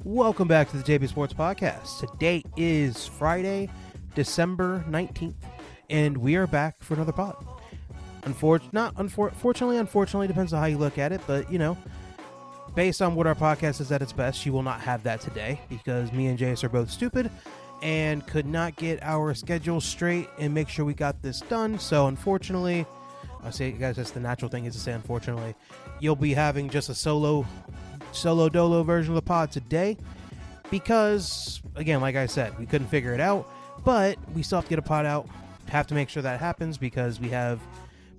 Welcome back to the JB Sports Podcast. Today is Friday, December 19th, and we are back for another pod. Unfortunately, depends on how you look at it, but, you know, based on what our podcast is at its best, you will not have that today because me and Jace are both stupid and could not get our schedule straight and make sure we got this done. So, unfortunately, I say, guys, that's the natural thing is to say, unfortunately, you'll be having just a solo dolo version of the pod today because, again, like I said, we couldn't figure it out, but we still have to get a pod out. Have to make sure that happens because we have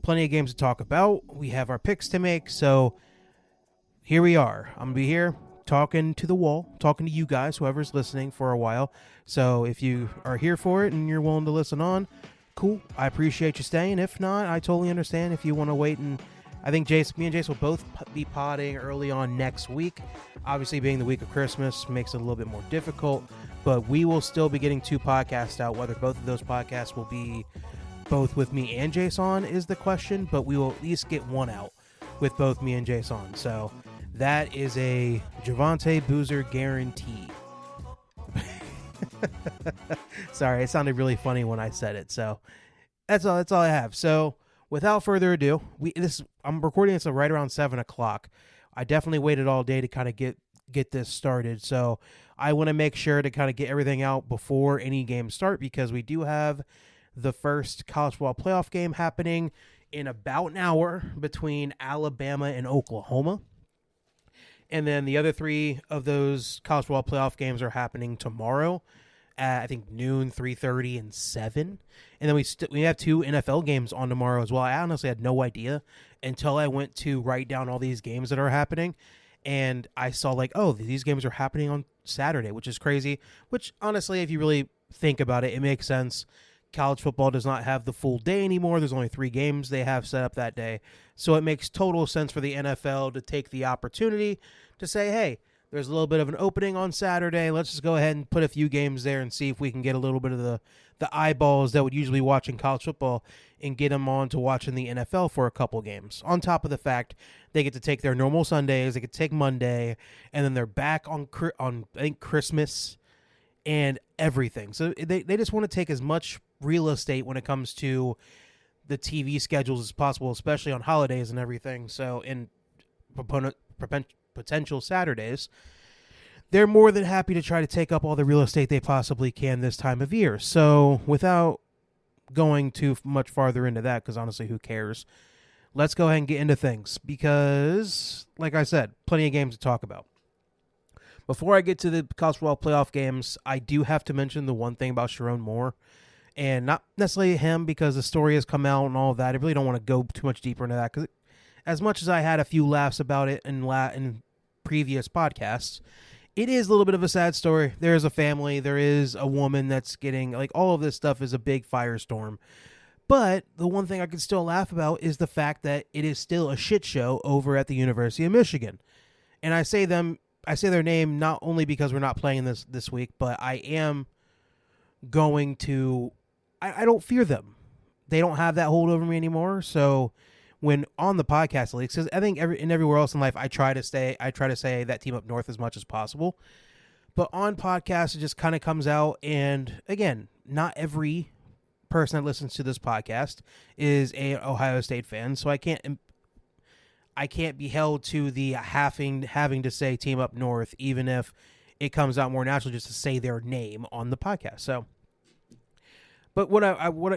plenty of games to talk about. We have our picks to make, so here we are. I'm going to be here talking to the wall, talking to you guys, whoever's listening for a while. So if you are here for it and you're willing to listen on, cool. I appreciate you staying. If not, I totally understand if you want to wait, and I think me and Jace will both be podding early on next week. Obviously, being the week of Christmas makes it a little bit more difficult, but we will still be getting 2 podcasts out. Whether both of those podcasts will be both with me and Jace on is the question, but we will at least get one out with both me and Jace on. So that is a Javante Boozer guarantee. Sorry, it sounded really funny when I said it. So that's all I have. So without further ado, I'm recording this right around 7 o'clock. I definitely waited all day to kind of get this started. So I want to make sure to kind of get everything out before any games start because we do have the first college football playoff game happening in about an hour between Alabama and Oklahoma. And then the other 3 of those college football playoff games are happening tomorrow at, I think, noon, 3:30, and 7. And then we have 2 NFL games on tomorrow as well. I honestly had no idea until I went to write down all these games that are happening. And I saw like, oh, these games are happening on Saturday, which is crazy. Which, honestly, if you really think about it, it makes sense. College football does not have the full day anymore. There's only 3 games they have set up that day. So it makes total sense for the NFL to take the opportunity to say, hey, there's a little bit of an opening on Saturday. Let's just go ahead and put a few games there and see if we can get a little bit of the eyeballs that would usually watch in college football and get them on to watching the NFL for a couple games. On top of the fact they get to take their normal Sundays, they get to take Monday, and then they're back on I think Christmas and everything. So they just want to take as much real estate when it comes to the TV schedules as possible, especially on holidays and everything. So in potential Saturdays, they're more than happy to try to take up all the real estate they possibly can this time of year. So without going too much farther into that, because honestly, who cares? Let's go ahead and get into things because, like I said, plenty of games to talk about. Before I get to the college football playoff games, I do have to mention the one thing about Sharon Moore, and not necessarily him because the story has come out and all of that. I really don't want to go too much deeper into that because as much as I had a few laughs about it in previous podcasts, it is a little bit of a sad story. There is a family. There is a woman that's getting, like, all of this stuff is a big firestorm. But the one thing I can still laugh about is the fact that it is still a shit show over at the University of Michigan. And I say their name not only because we're not playing this week, but I am going to, I don't fear them. They don't have that hold over me anymore. So when on the podcast, at least, because I think everywhere else in life, I try to say that team up north as much as possible. But on podcasts, it just kind of comes out. And again, not every person that listens to this podcast is a Ohio State fan. So I can't be held to the having to say team up north, even if it comes out more naturally just to say their name on the podcast. So, but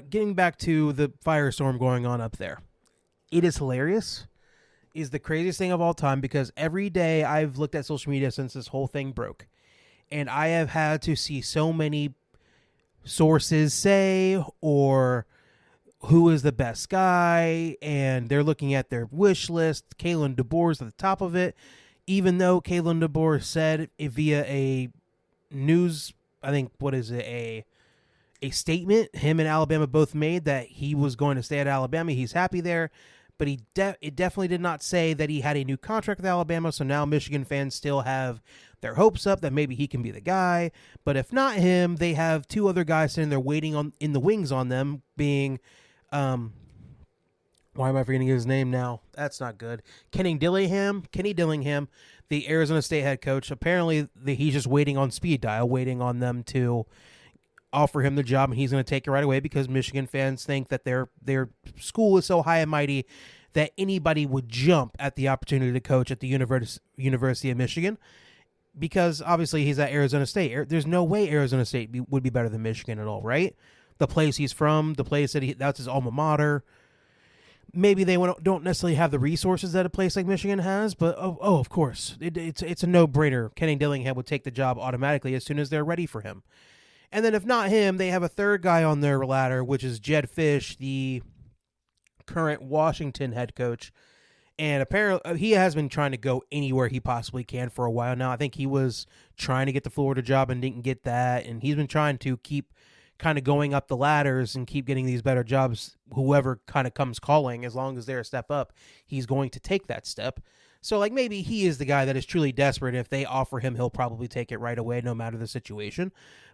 getting back to the firestorm going on up there, it is hilarious. Is the craziest thing of all time because every day I've looked at social media since this whole thing broke, and I have had to see so many sources say or who is the best guy, and they're looking at their wish list. Kalen DeBoer's at the top of it, even though Kalen DeBoer said via a news, I think, a statement him and Alabama both made that he was going to stay at Alabama. He's happy there, but it definitely did not say that he had a new contract with Alabama, so now Michigan fans still have their hopes up that maybe he can be the guy. But if not him, they have 2 other guys sitting there waiting in the wings on them, being Why am I forgetting his name now? That's not good. Kenny Dillingham, the Arizona State head coach. Apparently, he's just waiting on speed dial, waiting on them to offer him the job, and he's going to take it right away because Michigan fans think that their school is so high and mighty that anybody would jump at the opportunity to coach at the University of Michigan. Because obviously he's at Arizona State. There's no way Arizona State would be better than Michigan at all, right? The place he's from, the place that's his alma mater. Maybe they don't necessarily have the resources that a place like Michigan has, but of course, it's a no-brainer. Kenny Dillingham would take the job automatically as soon as they're ready for him. And then if not him, they have a third guy on their ladder, which is Jed Fish, the current Washington head coach. And apparently he has been trying to go anywhere he possibly can for a while now. I think he was trying to get the Florida job and didn't get that. And he's been trying to keep kind of going up the ladders and keep getting these better jobs. Whoever kind of comes calling, as long as they're a step up, he's going to take that step. So, like, maybe he is the guy that is truly desperate. If they offer him, he'll probably take it right away, no matter the situation.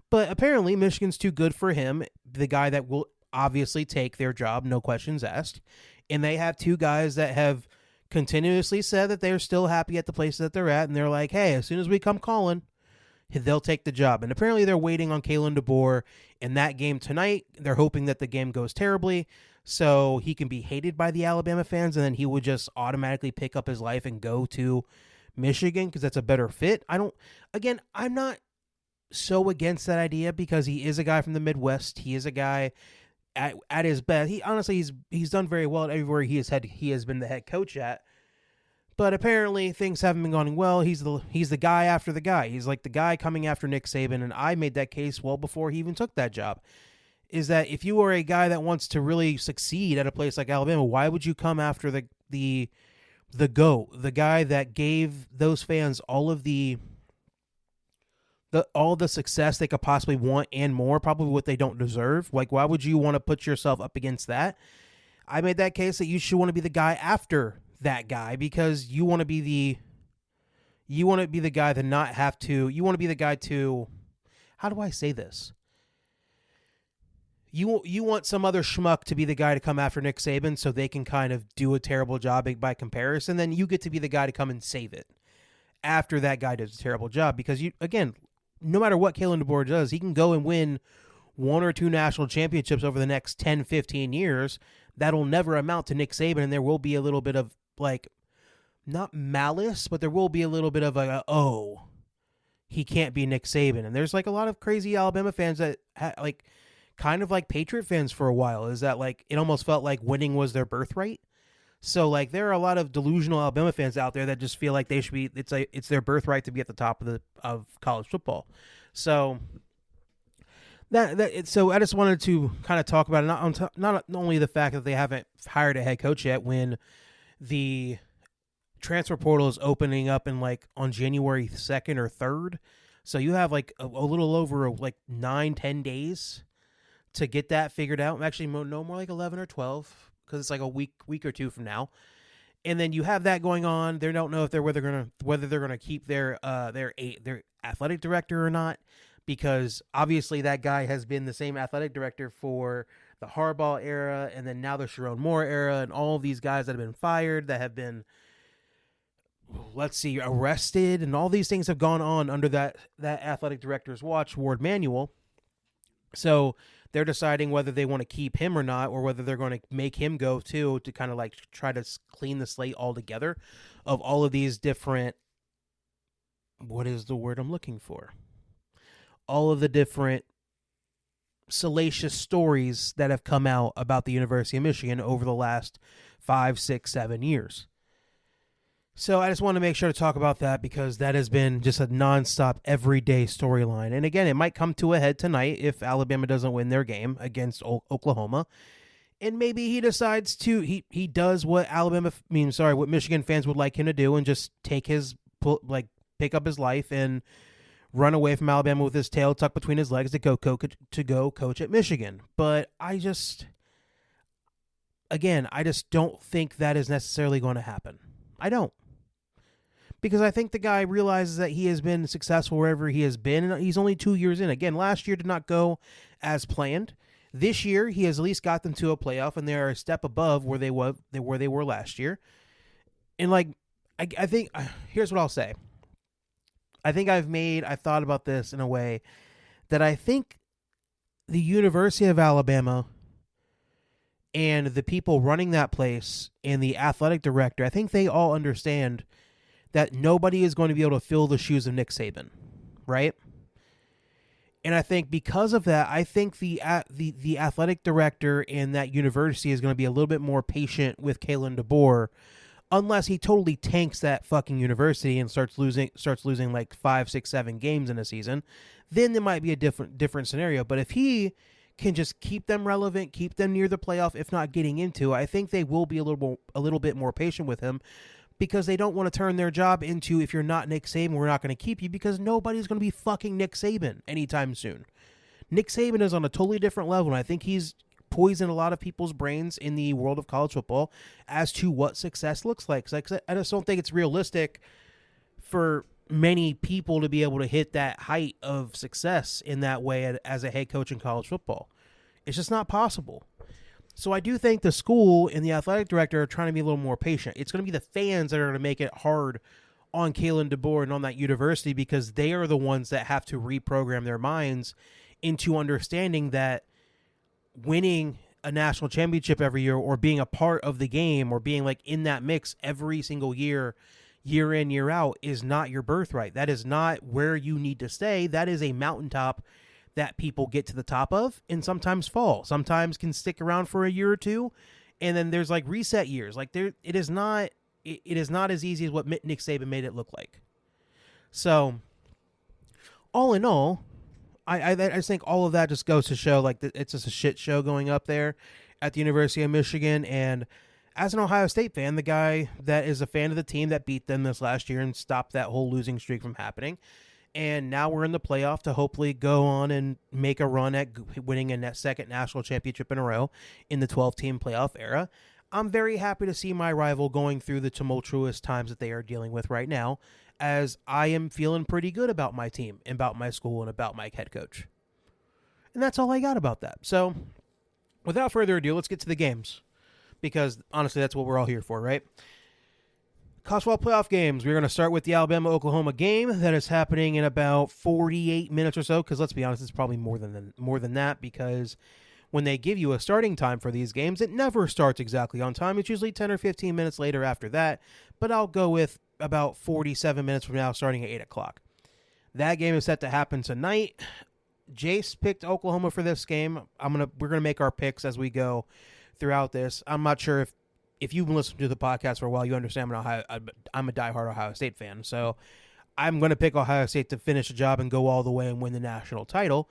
But apparently, Michigan's too good for him, the guy that will obviously take their job, no questions asked. And they have two guys that have continuously said that they're still happy at the place that they're at, and they're like, hey, as soon as we come calling, they'll take the job. And apparently, they're waiting on Kalen DeBoer in that game tonight. They're hoping that the game goes terribly, so he can be hated by the Alabama fans, and then he would just automatically pick up his life and go to Michigan because that's a better fit. I'm not so against that idea because he is a guy from the Midwest. He is a guy at his best. He's done very well at everywhere he has been the head coach at. But apparently things haven't been going well. He's the guy after the guy. He's like the guy coming after Nick Saban, and I made that case well before he even took that job. Is that if you are a guy that wants to really succeed at a place like Alabama, why would you come after the guy that gave those fans all the success they could possibly want and more, probably what they don't deserve? Like, why would you want to put yourself up against that? I made that case that you should want to be the guy after that guy because you want to be the guy to not have to. You want to be the guy to. How do I say this? You want some other schmuck to be the guy to come after Nick Saban so they can kind of do a terrible job by comparison. Then you get to be the guy to come and save it after that guy does a terrible job because no matter what Kalen DeBoer does, he can go and win one or two national championships over the next 10, 15 years. That'll never amount to Nick Saban, and there will be a little bit of, like, not malice, but there will be a little bit of he can't be Nick Saban. And there's, like, a lot of crazy Alabama fans that, kind of like Patriot fans for a while, is that, like, it almost felt like winning was their birthright. So, like, there are a lot of delusional Alabama fans out there that just feel like they should be. It's their birthright to be at the top of college football. So so I just wanted to kind of talk about it. Not only the fact that they haven't hired a head coach yet, when the transfer portal is opening up on January 2nd or 3rd. So you have like a little over 9-10 days to get that figured out. Actually, no more like 11 or 12. Because it's like a week or two from now, and then you have that going on. They don't know if whether they're gonna keep their athletic director or not, because obviously that guy has been the same athletic director for the Harbaugh era, and then now the Sharon Moore era, and all of these guys that have been fired, that have been arrested, and all these things have gone on under that athletic director's watch, Ward Manuel. So they're deciding whether they want to keep him or not, or whether they're going to make him go too, to kind of try to clean the slate altogether of all of these different, what is the word I'm looking for? All of the different salacious stories that have come out about the University of Michigan over the last 5, 6, 7 years. So I just want to make sure to talk about that because that has been just a nonstop everyday storyline. And again, it might come to a head tonight if Alabama doesn't win their game against Oklahoma. And maybe he decides to, he does what what Michigan fans would like him to do and just pick up his life and run away from Alabama with his tail tucked between his legs to go coach at Michigan. But I just don't think that is necessarily going to happen. I don't. Because I think the guy realizes that he has been successful wherever he has been, and he's only 2 years in. Again, last year did not go as planned. This year, he has at least got them to a playoff, and they are a step above where they were last year. And like, I think here's what I'll say. I think I've thought about this in a way that I think the University of Alabama and the people running that place and the athletic director, I think they all understand that nobody is going to be able to fill the shoes of Nick Saban, right? And I think because of that, I think the athletic director in that university is going to be a little bit more patient with Kalen DeBoer, unless he totally tanks that fucking university and starts losing like 5, 6, 7 games in a season. Then there might be a different scenario. But if he can just keep them relevant, keep them near the playoff, if not getting into, I think they will be a little bit more patient with him, because they don't want to turn their job into, if you're not Nick Saban, we're not going to keep you, because nobody's going to be fucking Nick Saban anytime soon. Nick Saban is on a totally different level, and I think he's poisoned a lot of people's brains in the world of college football as to what success looks like. Because I just don't think it's realistic for many people to be able to hit that height of success in that way as a head coach in college football. It's just not possible. So I do think the school and the athletic director are trying to be a little more patient. It's going to be the fans that are going to make it hard on Kalen DeBoer and on that university, because they are the ones that have to reprogram their minds into understanding that winning a national championship every year, or being a part of the game, or being like in that mix every single year, year in, year out, is not your birthright. That is not where you need to stay. That is a mountaintop that people get to the top of and sometimes fall, sometimes can stick around for a year or two. And then there's like reset years. Like it is not as easy as what Nick Saban made it look like. So all in all, I just think all of that just goes to show like it's just a shit show going up there at the University of Michigan. And as an Ohio State fan, the guy that is a fan of the team that beat them this last year and stopped that whole losing streak from happening, and now we're in the playoff to hopefully go on and make a run at winning a second national championship in a row in the 12-team playoff era. I'm very happy to see my rival going through the tumultuous times that they are dealing with right now, as I am feeling pretty good about my team, and about my school, and about my head coach. And that's all I got about that. So without further ado, let's get to the games, because honestly, that's what we're all here for, right? College football playoff games. We're going to start with the Alabama-Oklahoma game that is happening in about 48 minutes or so, because let's be honest, it's probably more than that, because when they give you a starting time for these games, it never starts exactly on time. It's usually 10 or 15 minutes later after that, but I'll go with about 47 minutes from now, starting at 8 o'clock. That game is set to happen tonight. Jace picked Oklahoma for this game. We're gonna make our picks as we go throughout this. I'm not sure if you've been listening to the podcast for a while, you understand I'm a diehard Ohio State fan. So I'm going to pick Ohio State to finish the job and go all the way and win the national title.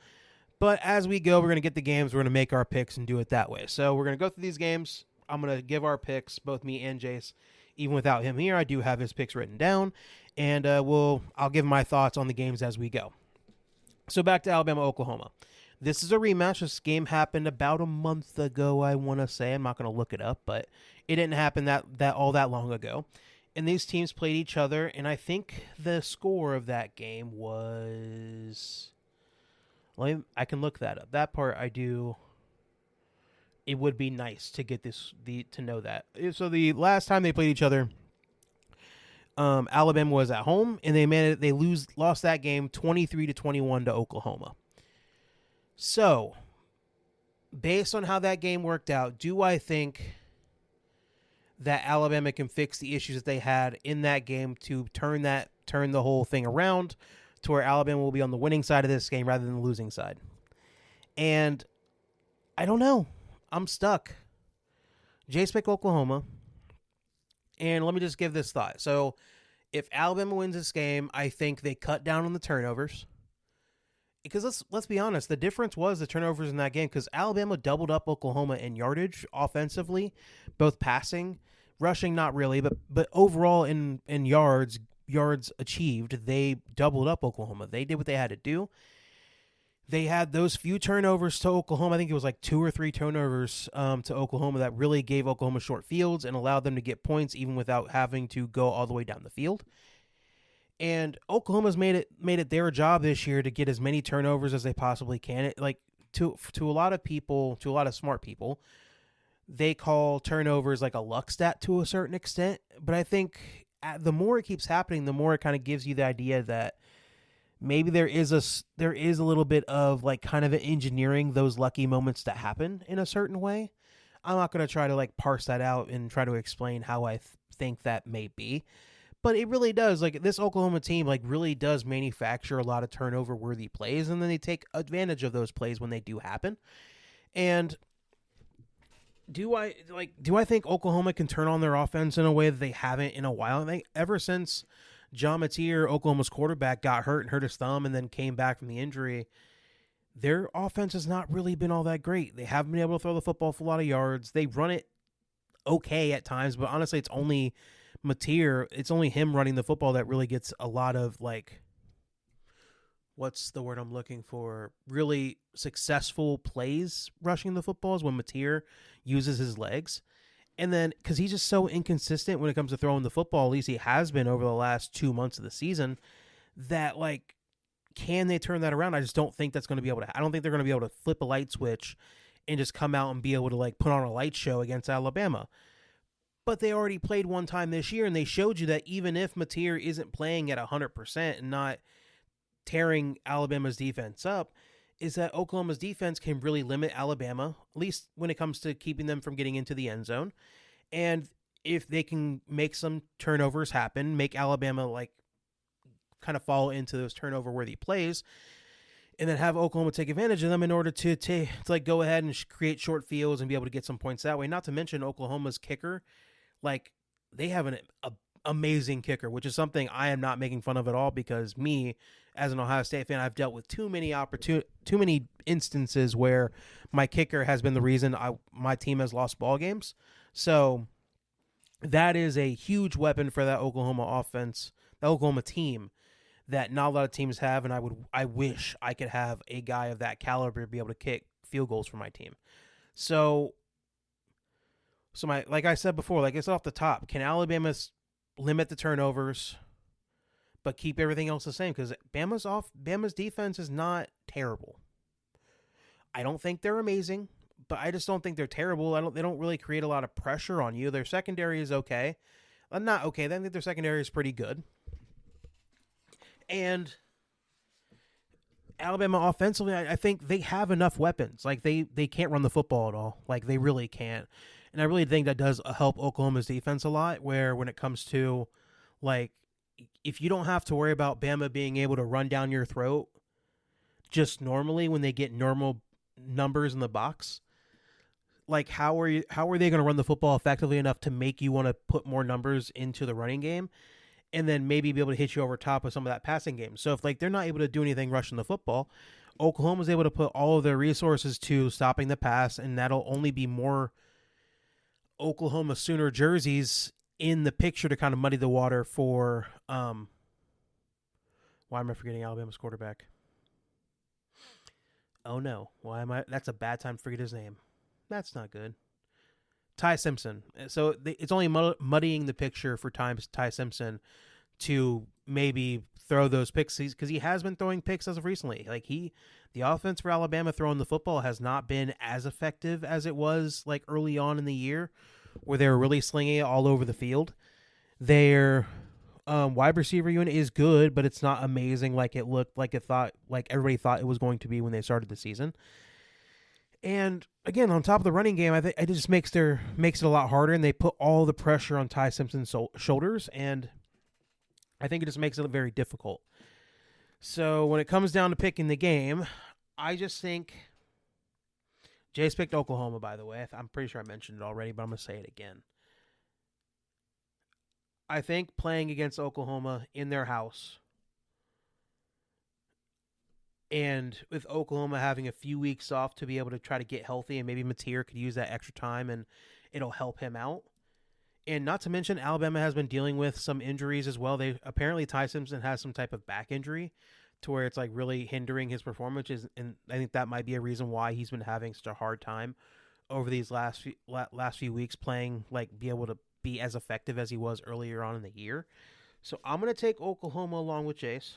But as we go, we're going to get the games. We're going to make our picks and do it that way. So we're going to go through these games. I'm going to give our picks, both me and Jace. Even without him here, I do have his picks written down. And I'll give my thoughts on the games as we go. So back to Alabama-Oklahoma. This is a rematch. This game happened about a month ago, I want to say. I'm not going to look it up, but it didn't happen that long ago. And these teams played each other, and I think the score of that game was... I can look that up. That part I do. It would be nice to get to know that. So the last time they played each other, Alabama was at home, and they lost that game 23-21 to Oklahoma. So, based on how that game worked out, do I think that Alabama can fix the issues that they had in that game to turn the whole thing around to where Alabama will be on the winning side of this game rather than the losing side? And I don't know. I'm stuck. Jace picked Oklahoma. And let me just give this thought. So, if Alabama wins this game, I think they cut down on the turnovers. Because let's be honest, the difference was the turnovers in that game, because Alabama doubled up Oklahoma in yardage offensively, both passing, rushing not really, but overall in yards achieved, they doubled up Oklahoma. They did what they had to do. They had those few turnovers to Oklahoma. I think it was like 2 or 3 turnovers to Oklahoma that really gave Oklahoma short fields and allowed them to get points even without having to go all the way down the field. And Oklahoma's made it their job this year to get as many turnovers as they possibly can. to a lot of people, to a lot of smart people, they call turnovers like a luck stat to a certain extent. But I think the more it keeps happening, the more it kind of gives you the idea that maybe there is a little bit of like kind of engineering those lucky moments to happen in a certain way. I'm not going to try to like parse that out and try to explain how I think that may be. But it really does. Like this Oklahoma team like really does manufacture a lot of turnover worthy plays, and then they take advantage of those plays when they do happen. And do I think Oklahoma can turn on their offense in a way that they haven't in a while? I think ever since John Mateer, Oklahoma's quarterback, got hurt and hurt his thumb and then came back from the injury, their offense has not really been all that great. They haven't been able to throw the football for a lot of yards. They run it okay at times, but honestly, it's only Mateer. It's only him running the football that really gets a lot of like, what's the word I'm looking for? Really successful plays rushing the footballs when Mateer uses his legs. And then, because he's just so inconsistent when it comes to throwing the football, at least he has been over the last 2 months of the season, that like, can they turn that around? I just don't think that's going to be able to. I don't think they're going to be able to flip a light switch and just come out and be able to like put on a light show against Alabama. But they already played one time this year, and they showed you that even if Mateer isn't playing at 100% and not tearing Alabama's defense up, is that Oklahoma's defense can really limit Alabama, at least when it comes to keeping them from getting into the end zone. And if they can make some turnovers happen, make Alabama like kind of fall into those turnover-worthy plays, and then have Oklahoma take advantage of them in order to like go ahead and create short fields and be able to get some points that way. Not to mention Oklahoma's kicker, like they have an amazing kicker, which is something I am not making fun of at all, because me, as an Ohio State fan, I've dealt with too many instances where my kicker has been the reason my team has lost ball games. So that is a huge weapon for that Oklahoma offense, the Oklahoma team, that not a lot of teams have, and I wish I could have a guy of that caliber be able to kick field goals for my team. So like I said before, like it's off the top, can Alabama limit the turnovers but keep everything else the same? Because Bama's defense is not terrible. I don't think they're amazing, but I just don't think they're terrible. They don't really create a lot of pressure on you. Their secondary is okay. Not okay. I think their secondary is pretty good. And Alabama offensively, I think they have enough weapons. Like they can't run the football at all. Like they really can't. And I really think that does help Oklahoma's defense a lot, where when it comes to like, if you don't have to worry about Bama being able to run down your throat just normally when they get normal numbers in the box, like how are they going to run the football effectively enough to make you want to put more numbers into the running game? And then maybe be able to hit you over top of some of that passing game. So if like they're not able to do anything rushing the football, Oklahoma's able to put all of their resources to stopping the pass, and that'll only be more Oklahoma Sooner jerseys in the picture to kind of muddy the water for why am I forgetting Alabama's quarterback? Oh no. That's a bad time to forget his name. That's not good. Ty Simpson. So it's only muddying the picture for Ty Simpson to maybe throw those picks, because he has been throwing picks as of recently. Like the offense for Alabama throwing the football has not been as effective as it was like early on in the year, where they were really slinging it all over the field. Their wide receiver unit is good, but it's not amazing like it looked like everybody thought it was going to be when they started the season. And again, on top of the running game, I think it just makes it a lot harder, and they put all the pressure on Ty Simpson's shoulders, and I think it just makes it very difficult. So when it comes down to picking the game, I just think Jace picked Oklahoma, by the way. I'm pretty sure I mentioned it already, but I'm going to say it again. I think playing against Oklahoma in their house, and with Oklahoma having a few weeks off to be able to try to get healthy, and maybe Mateer could use that extra time and it'll help him out. And not to mention, Alabama has been dealing with some injuries as well. Apparently Ty Simpson has some type of back injury to where it's like really hindering his performances, and I think that might be a reason why he's been having such a hard time over these last few weeks playing, like be able to be as effective as he was earlier on in the year. So I'm going to take Oklahoma along with Jace,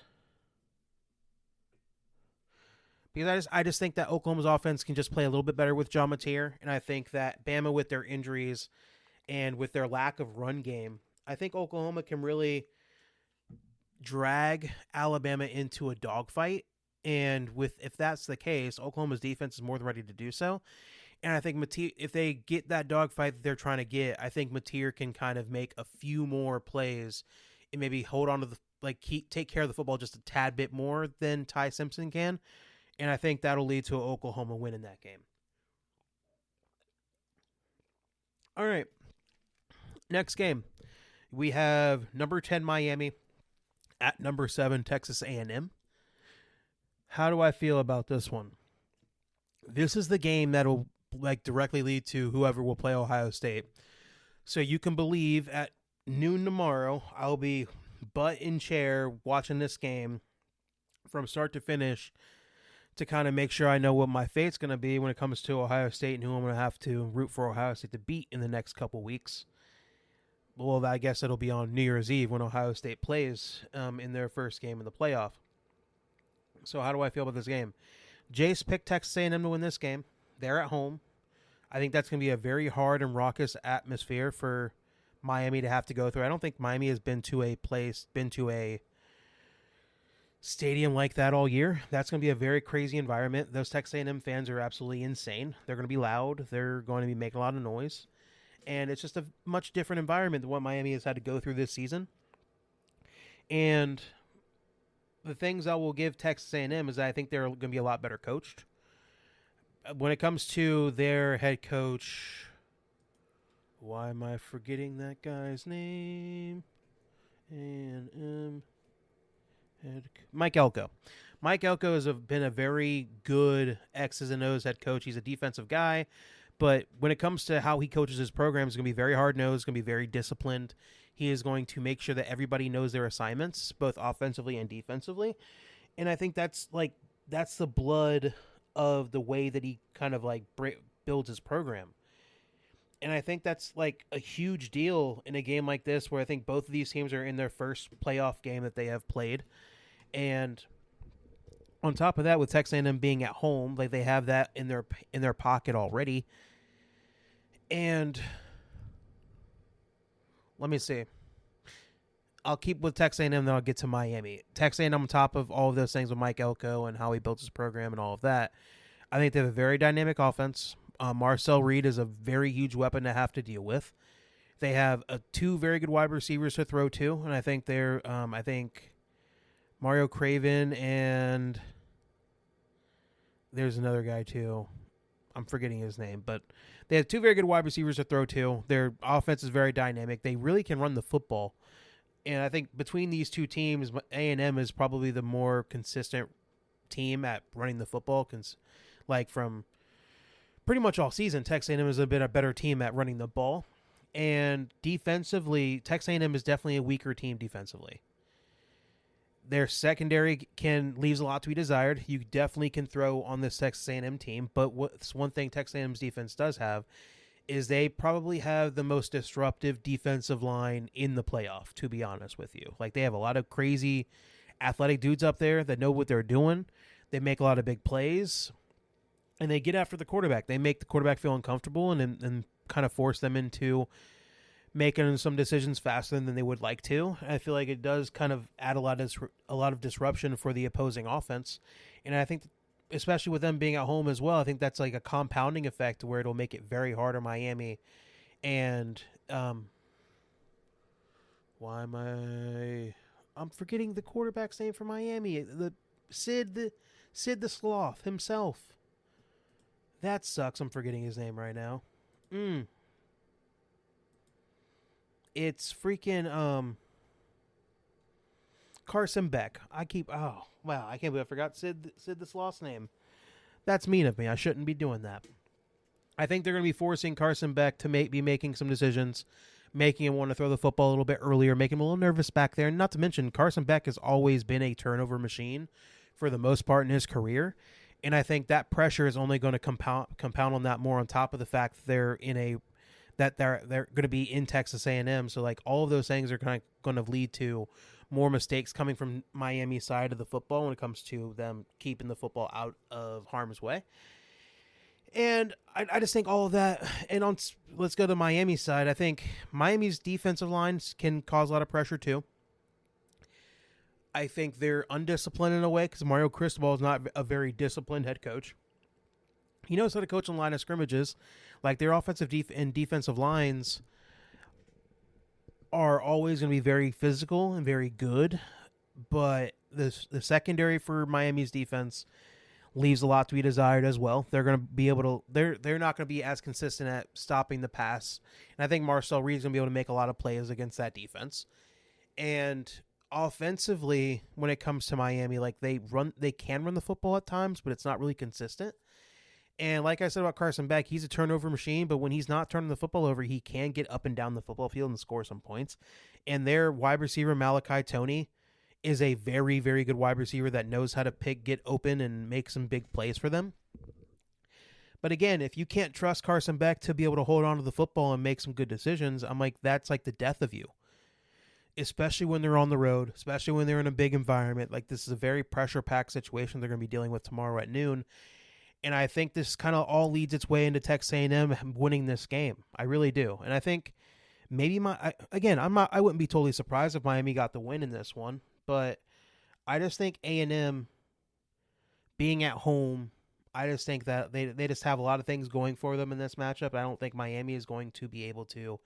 because I just think that Oklahoma's offense can just play a little bit better with John Mateer, and I think that Bama with their injuries and with their lack of run game, I think Oklahoma can really drag Alabama into a dogfight. And if that's the case, Oklahoma's defense is more than ready to do so. And I think Mateer, if they get that dogfight that they're trying to get, I think Mateer can kind of make a few more plays and maybe hold on to take care of the football just a tad bit more than Ty Simpson can. And I think that'll lead to an Oklahoma win in that game. All right. Next game. We have number 10 Miami at number 7 Texas A&M. How do I feel about this one? This is the game that'll directly lead to whoever will play Ohio State. So you can believe at noon tomorrow, I'll be butt in chair watching this game from start to finish to kind of make sure I know what my fate's going to be when it comes to Ohio State and who I'm going to have to root for Ohio State to beat in the next couple weeks. Well, I guess it'll be on New Year's Eve when Ohio State plays in their first game in the playoff. So how do I feel about this game? Jace picked Texas A&M to win this game. They're at home. I think that's going to be a very hard and raucous atmosphere for Miami to have to go through. I don't think Miami has been to a stadium like that all year. That's going to be a very crazy environment. Those Texas A&M fans are absolutely insane. They're going to be loud. They're going to be making a lot of noise. And it's just a much different environment than what Miami has had to go through this season. And the things I will give Texas A&M is that I think they're going to be a lot better coached. When it comes to their head coach, why am I forgetting that guy's name? A&M Mike Elko. Mike Elko has been a very good X's and O's head coach. He's a defensive guy, but when it comes to how he coaches his program, it's going to be very hard-nosed, going to be very disciplined. He is going to make sure that everybody knows their assignments, both offensively and defensively. And I think that's the blood of the way that he kind of builds his program. And I think that's a huge deal in a game like this where I think both of these teams are in their first playoff game that they have played. And on top of that, with Texas A&M being at home, they have that in their pocket already. And let me see. I'll keep with Texas A&M, then I'll get to Miami. Texas A&M on top of all of those things with Mike Elko and how he built his program and all of that, I think they have a very dynamic offense. Marcel Reed is a very huge weapon to have to deal with. They have two very good wide receivers to throw to, and I think they're Mario Craven and there's another guy too. I'm forgetting his name, but they have two very good wide receivers to throw to. Their offense is very dynamic. They really can run the football. And I think between these two teams, A&M is probably the more consistent team at running the football. From pretty much all season, Texas A&M has been a better team at running the ball. And defensively, Texas A&M is definitely a weaker team defensively. Their secondary leaves a lot to be desired. You definitely can throw on this Texas A&M team, but what's one thing Texas A&M's defense does have is they probably have the most disruptive defensive line in the playoff, to be honest with you. They have a lot of crazy athletic dudes up there that know what they're doing. They make a lot of big plays, and they get after the quarterback. They make the quarterback feel uncomfortable and kind of force them into making some decisions faster than they would like to. I feel like it does kind of add a lot of disruption for the opposing offense. And I think, especially with them being at home as well, I think that's a compounding effect where it'll make it very hard on Miami. And I'm forgetting the quarterback's name for Miami. Sid the Sloth himself. That sucks. I'm forgetting his name right now. It's freaking Carson Beck. I can't believe I forgot Sid the Sloth's name. That's mean of me. I shouldn't be doing that. I think they're going to be forcing Carson Beck to be making some decisions, making him want to throw the football a little bit earlier, making him a little nervous back there. And not to mention, Carson Beck has always been a turnover machine for the most part in his career. And I think that pressure is only going to compound on that more, on top of the fact that they're going to be in Texas A&M. So all of those things are going to lead to more mistakes coming from Miami's side of the football when it comes to them keeping the football out of harm's way. And I just think all of that, and let's go to Miami's side. I think Miami's defensive lines can cause a lot of pressure too. I think they're undisciplined in a way because Mario Cristobal is not a very disciplined head coach. He knows how to coach on line of scrimmages. Like their offensive and defensive lines are always going to be very physical and very good, but the secondary for Miami's defense leaves a lot to be desired as well. They're going to be able to they're not going to be as consistent at stopping the pass. And I think Marcel Reed's going to be able to make a lot of plays against that defense. And offensively, when it comes to Miami, like they can run the football at times, but it's not really consistent. And like I said about Carson Beck, he's a turnover machine, but when he's not turning the football over, he can get up and down the football field and score some points. And their wide receiver, Malachi Toney, is a very, very good wide receiver that knows how to get open and make some big plays for them. But again, if you can't trust Carson Beck to be able to hold on to the football and make some good decisions, I'm like, that's like the death of you. Especially when they're on the road, especially when they're in a big environment. Like this is a very pressure-packed situation they're going to be dealing with tomorrow at noon. And I think this kind of all leads its way into Texas A&M winning this game. I really do. And I think maybe I wouldn't be totally surprised if Miami got the win in this one. But I just think A&M being at home, I just think that they just have a lot of things going for them in this matchup. I don't think Miami is going to be able to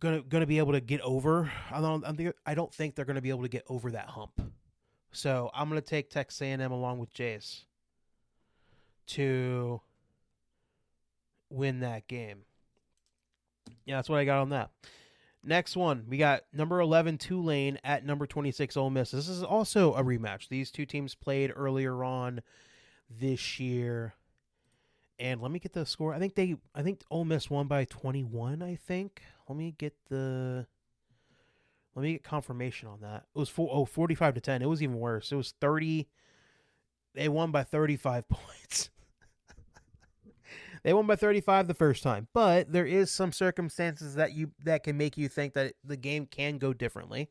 be able to get over. I don't think they're going to be able to get over that hump. So I'm going to take Texas A&M along with Jace to win that game. Yeah, that's what I got on that. Next one, we got number 11 Tulane at number 26 Ole Miss. This is also a rematch. These two teams played earlier on this year. And let me get the score. I think Ole Miss won by 21, I think. Let me get confirmation on that. It was 45-10. It was even worse. It was 30. They won by 35 points. They won by 35 the first time, but there is some circumstances that can make you think that the game can go differently.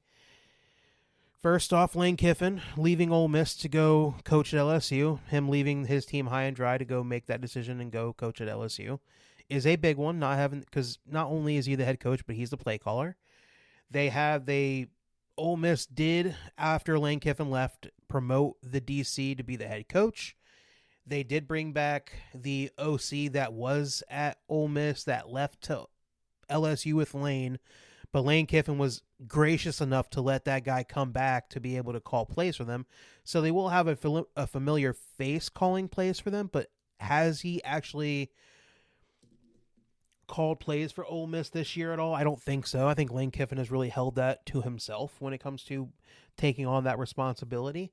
First off, Lane Kiffin leaving Ole Miss to go coach at LSU, him leaving his team high and dry to go make that decision and go coach at LSU, is a big one. Because not only is he the head coach, but he's the play caller. Ole Miss did, after Lane Kiffin left, promote the DC to be the head coach. They did bring back the OC that was at Ole Miss that left to LSU with Lane, but Lane Kiffin was gracious enough to let that guy come back to be able to call plays for them. So they will have a familiar face calling plays for them, but has he actually called plays for Ole Miss this year at all? I don't think so. I think Lane Kiffin has really held that to himself when it comes to taking on that responsibility.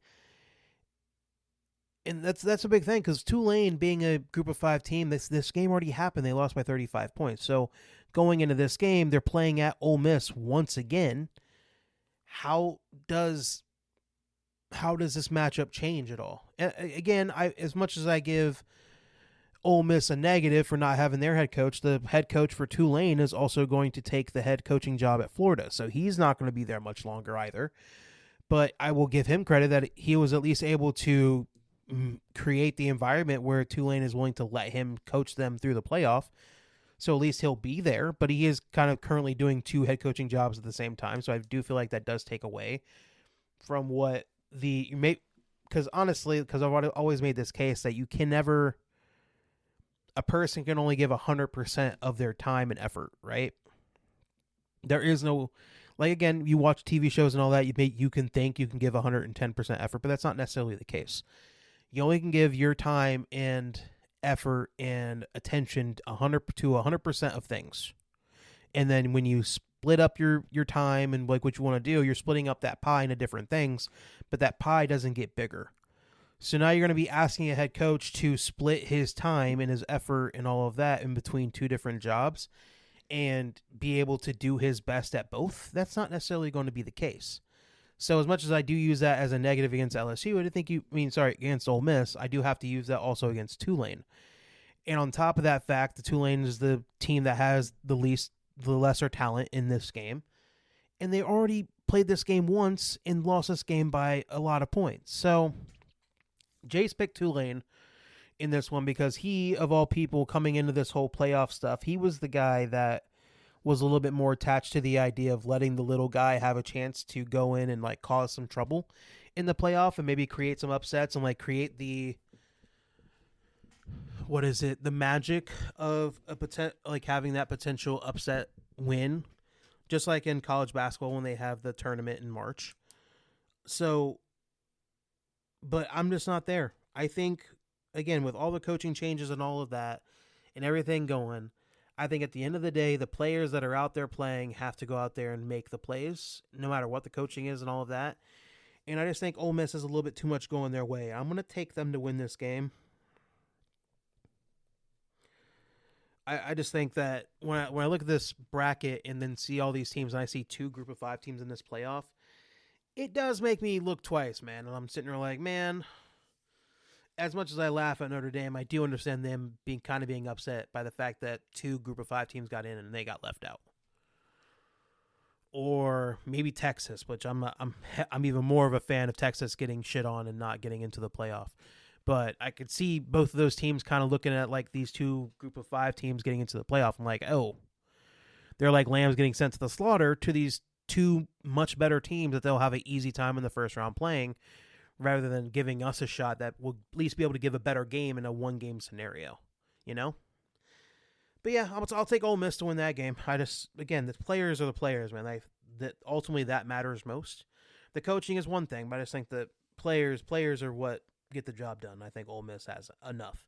And that's a big thing because Tulane being a group of 5 team, this game already happened. They lost by 35 points. So going into this game, they're playing at Ole Miss once again. How does this matchup change at all? And again, as much as I give Ole Miss a negative for not having their head coach, the head coach for Tulane is also going to take the head coaching job at Florida. So he's not going to be there much longer either. But I will give him credit that he was at least able to create the environment where Tulane is willing to let him coach them through the playoff. So at least he'll be there, but he is kind of currently doing 2 head coaching jobs at the same time. So I do feel like that does take away from what because I've always made this case that you can never, a person can only give 100% of their time and effort, right? There is no, like, again, you watch TV shows and all that, you can think you can give 110% effort, but that's not necessarily the case. You only can give your time and effort and attention 100% of things. And then when you split up your time and like what you want to do, you're splitting up that pie into different things, but that pie doesn't get bigger. So now you're going to be asking a head coach to split his time and his effort and all of that in between 2 different jobs and be able to do his best at both. That's not necessarily going to be the case. So as much as I do use that as a negative against LSU, against Ole Miss, I do have to use that also against Tulane. And on top of that fact, the Tulane is the team that has the lesser talent in this game. And they already played this game once and lost this game by a lot of points. So Jace picked Tulane in this one because he, of all people, coming into this whole playoff stuff, he was the guy that was a little bit more attached to the idea of letting the little guy have a chance to go in and like cause some trouble in the playoff and maybe create some upsets and like create the the magic of like having that potential upset win, just like in college basketball when they have the tournament in March. So, but I'm just not there. I think, again, with all the coaching changes and all of that and everything going, I think at the end of the day, the players that are out there playing have to go out there and make the plays, no matter what the coaching is and all of that. And I just think Ole Miss has a little bit too much going their way. I'm going to take them to win this game. I just think that when I look at this bracket and then see all these teams and I see 2 group of 5 teams in this playoff, it does make me look twice, man. And I'm sitting there like, man, as much as I laugh at Notre Dame, I do understand them being upset by the fact that 2 group of 5 teams got in and they got left out. Or maybe Texas, which I'm even more of a fan of Texas getting shit on and not getting into the playoff. But I could see both of those teams kind of looking at like these 2 group of 5 teams getting into the playoff. I'm like, oh, they're like lambs getting sent to the slaughter to these 2 much better teams that they'll have an easy time in the first round playing, rather than giving us a shot that will at least be able to give a better game in a 1-game scenario, you know? But yeah, I'll take Ole Miss to win that game. Again, the players are the players, man. Ultimately that matters most. The coaching is one thing, but I just think that players are what get the job done. I think Ole Miss has enough.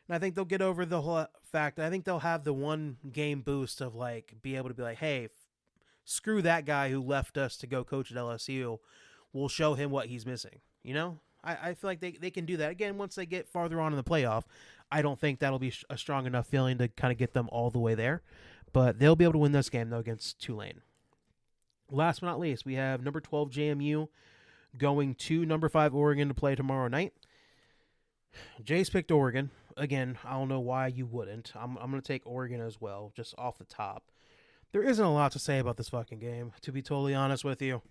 And I think they'll get over the whole fact. I think they'll have the 1-game boost of like be able to be like, hey, screw that guy who left us to go coach at LSU. We'll show him what he's missing. You know, I feel like they can do that. Again, once they get farther on in the playoff, I don't think that'll be a strong enough feeling to kind of get them all the way there. But they'll be able to win this game, though, against Tulane. Last but not least, we have number 12 JMU going to number 5 Oregon to play tomorrow night. Jace picked Oregon. Again, I don't know why you wouldn't. I'm going to take Oregon as well, just off the top. There isn't a lot to say about this fucking game, to be totally honest with you.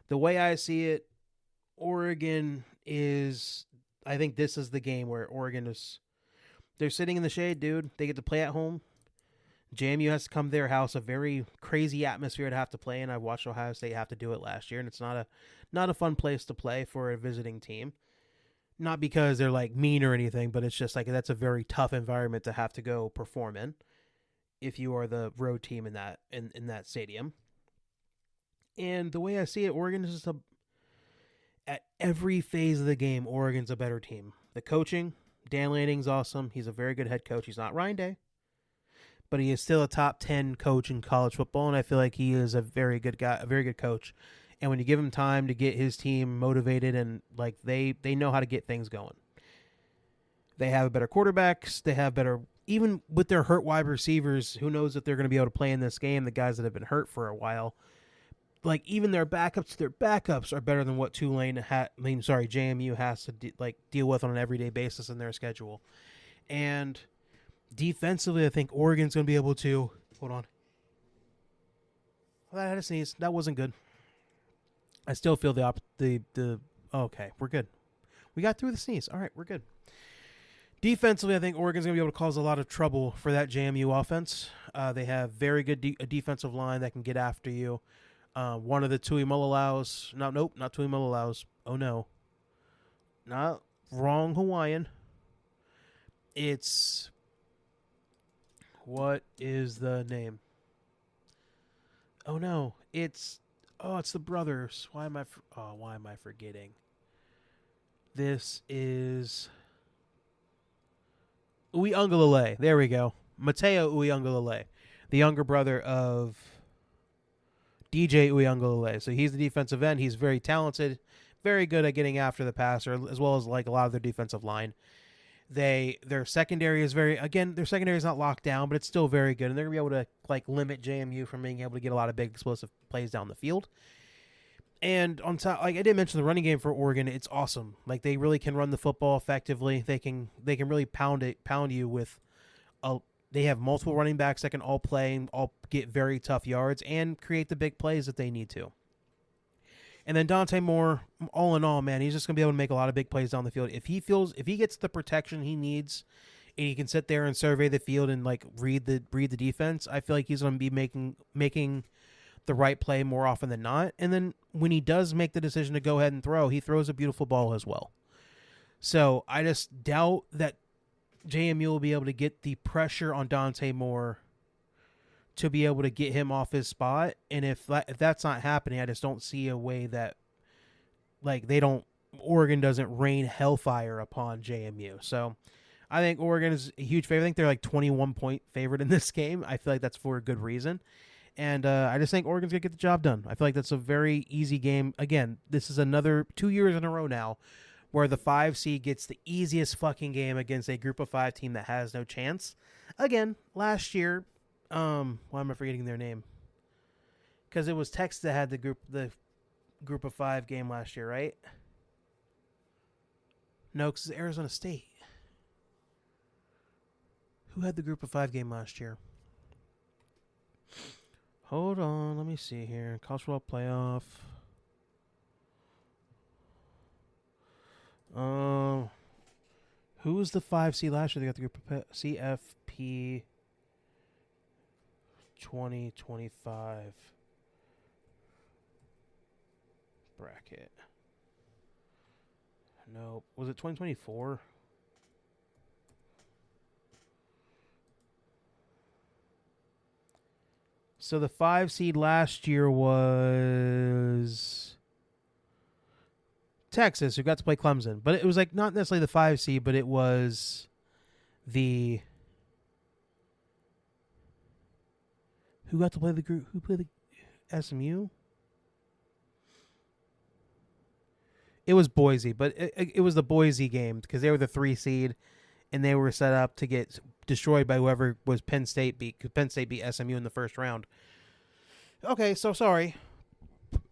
The way I see it, Oregon is... I think this is the game where Oregon is... They're sitting in the shade, dude. They get to play at home. JMU has to come to their house, a very crazy atmosphere to have to play in. I watched Ohio State have to do it last year, and it's not a fun place to play for a visiting team. Not because they're like mean or anything, but it's just like that's a very tough environment to have to go perform in if you are the road team in that stadium. And the way I see it, Oregon is just at every phase of the game, Oregon's a better team. The coaching, Dan Lanning's awesome. He's a very good head coach. He's not Ryan Day, but he is still a top 10 coach in college football, and I feel like he is a very good guy, a very good coach. And when you give him time to get his team motivated and like they know how to get things going. They have better quarterbacks. They have better, even with their hurt wide receivers, who knows if they're going to be able to play in this game, the guys that have been hurt for a while. Like even their backups are better than what JMU has to deal with on an everyday basis in their schedule. And defensively, I think Oregon's going to be able to, hold on. I had a sneeze. That wasn't good. I still feel okay, we're good. We got through the sneeze. All right, we're good. Defensively, I think Oregon's going to be able to cause a lot of trouble for that JMU offense. They have very good defensive line that can get after you. One of the Tui Mulalaus. Not Tui Mulalaus. Oh, no. Not wrong Hawaiian. What is the name? Oh, no. It's the brothers. Why am I forgetting? This is Uiagalelei. There we go. Mateo Uiagalelei, the younger brother of DJ Uiagalelei. So he's the defensive end. He's very talented, very good at getting after the passer, as well as like a lot of their defensive line. Their secondary is their secondary is not locked down, but it's still very good, and they're gonna be able to like limit JMU from being able to get a lot of big explosive plays down the field. And on top, like I did mention, the running game for Oregon, it's awesome. Like they really can run the football effectively. They can really pound you with. They have multiple running backs that can all play and all get very tough yards and create the big plays that they need to. And then Dante Moore, all in all, man, he's just gonna be able to make a lot of big plays down the field. If he gets the protection he needs, and he can sit there and survey the field and like read the defense, I feel like he's gonna be making the right play more often than not. And then when he does make the decision to go ahead and throw, he throws a beautiful ball as well. So I just doubt that JMU will be able to get the pressure on Dante Moore to be able to get him off his spot. And if that's not happening, I just don't see a way that like Oregon doesn't rain hellfire upon JMU. So I think Oregon is a huge favorite. I think they're like 21-point favorite in this game. I feel like that's for a good reason. And I just think Oregon's going to get the job done. I feel like that's a very easy game. Again, this is another 2 years in a row now where the 5 seed gets the easiest fucking game against a group of 5 team that has no chance. Again, last year, why am I forgetting their name? Because it was Texas that had the group of 5 game last year, right? No, because it's Arizona State. Who had the group of 5 game last year? Hold on, let me see here. College football playoff. Who was the 5 seed last year? They got the group of CFP 2025 bracket. No, was it 2024? So the 5 seed last year was Texas, who got to play Clemson. But it was like not necessarily the 5 seed, but it was the... Who got to play the group? Who played the SMU? It was Boise, but it was the Boise game because they were the 3 seed, and they were set up to get destroyed by whoever was Penn State beat. Because Penn State beat SMU in the first round. Okay, so sorry,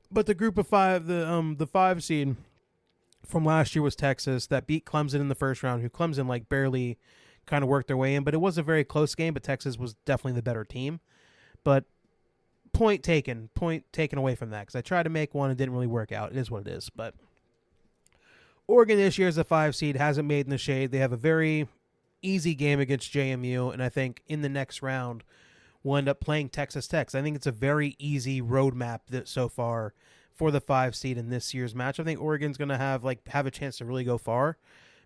but the group of 5, the 5 seed from last year was Texas that beat Clemson in the first round. Who Clemson like barely kind of worked their way in, but it was a very close game. But Texas was definitely the better team. But point taken away from that because I tried to make one and didn't really work out. It is what it is. But Oregon this year is a 5 seed, hasn't made in the shade. They have a very easy game against JMU, and I think in the next round we'll end up playing Texas Tech. I think it's a very easy roadmap that so far for the 5 seed in this year's match. I think Oregon's going to have a chance to really go far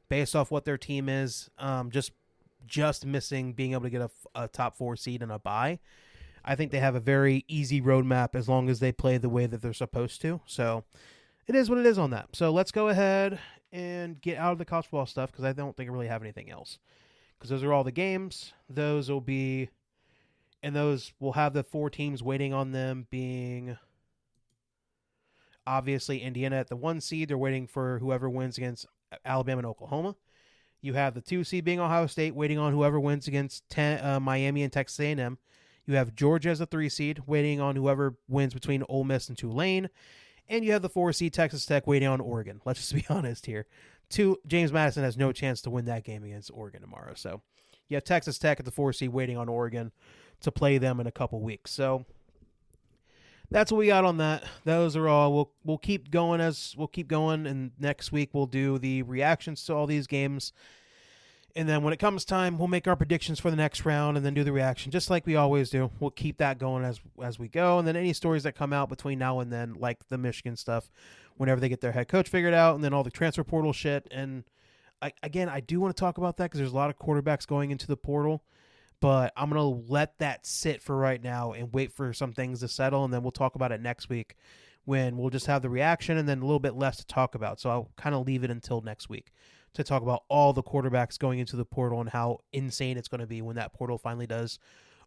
based off what their team is. Just missing being able to get a top 4 seed and a bye. I think they have a very easy roadmap as long as they play the way that they're supposed to. So it is what it is on that. So let's go ahead and get out of the college football stuff because I don't think I really have anything else. Because those are all the games. Those will have the 4 teams waiting on them being obviously Indiana at the 1 seed. They're waiting for whoever wins against Alabama and Oklahoma. You have the 2 seed being Ohio State waiting on whoever wins against Miami and Texas A&M. You have Georgia as a 3 seed waiting on whoever wins between Ole Miss and Tulane. And you have the 4 seed Texas Tech waiting on Oregon. Let's just be honest here. James Madison has no chance to win that game against Oregon tomorrow. So you have Texas Tech at the 4 seed waiting on Oregon to play them in a couple weeks. So that's what we got on that. Those are all. We'll keep going and next week we'll do the reactions to all these games. And then when it comes time, we'll make our predictions for the next round and then do the reaction, just like we always do. We'll keep that going as we go. And then any stories that come out between now and then, like the Michigan stuff, whenever they get their head coach figured out, and then all the transfer portal shit. And I do want to talk about that because there's a lot of quarterbacks going into the portal. But I'm going to let that sit for right now and wait for some things to settle. And then we'll talk about it next week when we'll just have the reaction and then a little bit less to talk about. So I'll kind of leave it until next week to talk about all the quarterbacks going into the portal and how insane it's going to be when that portal finally does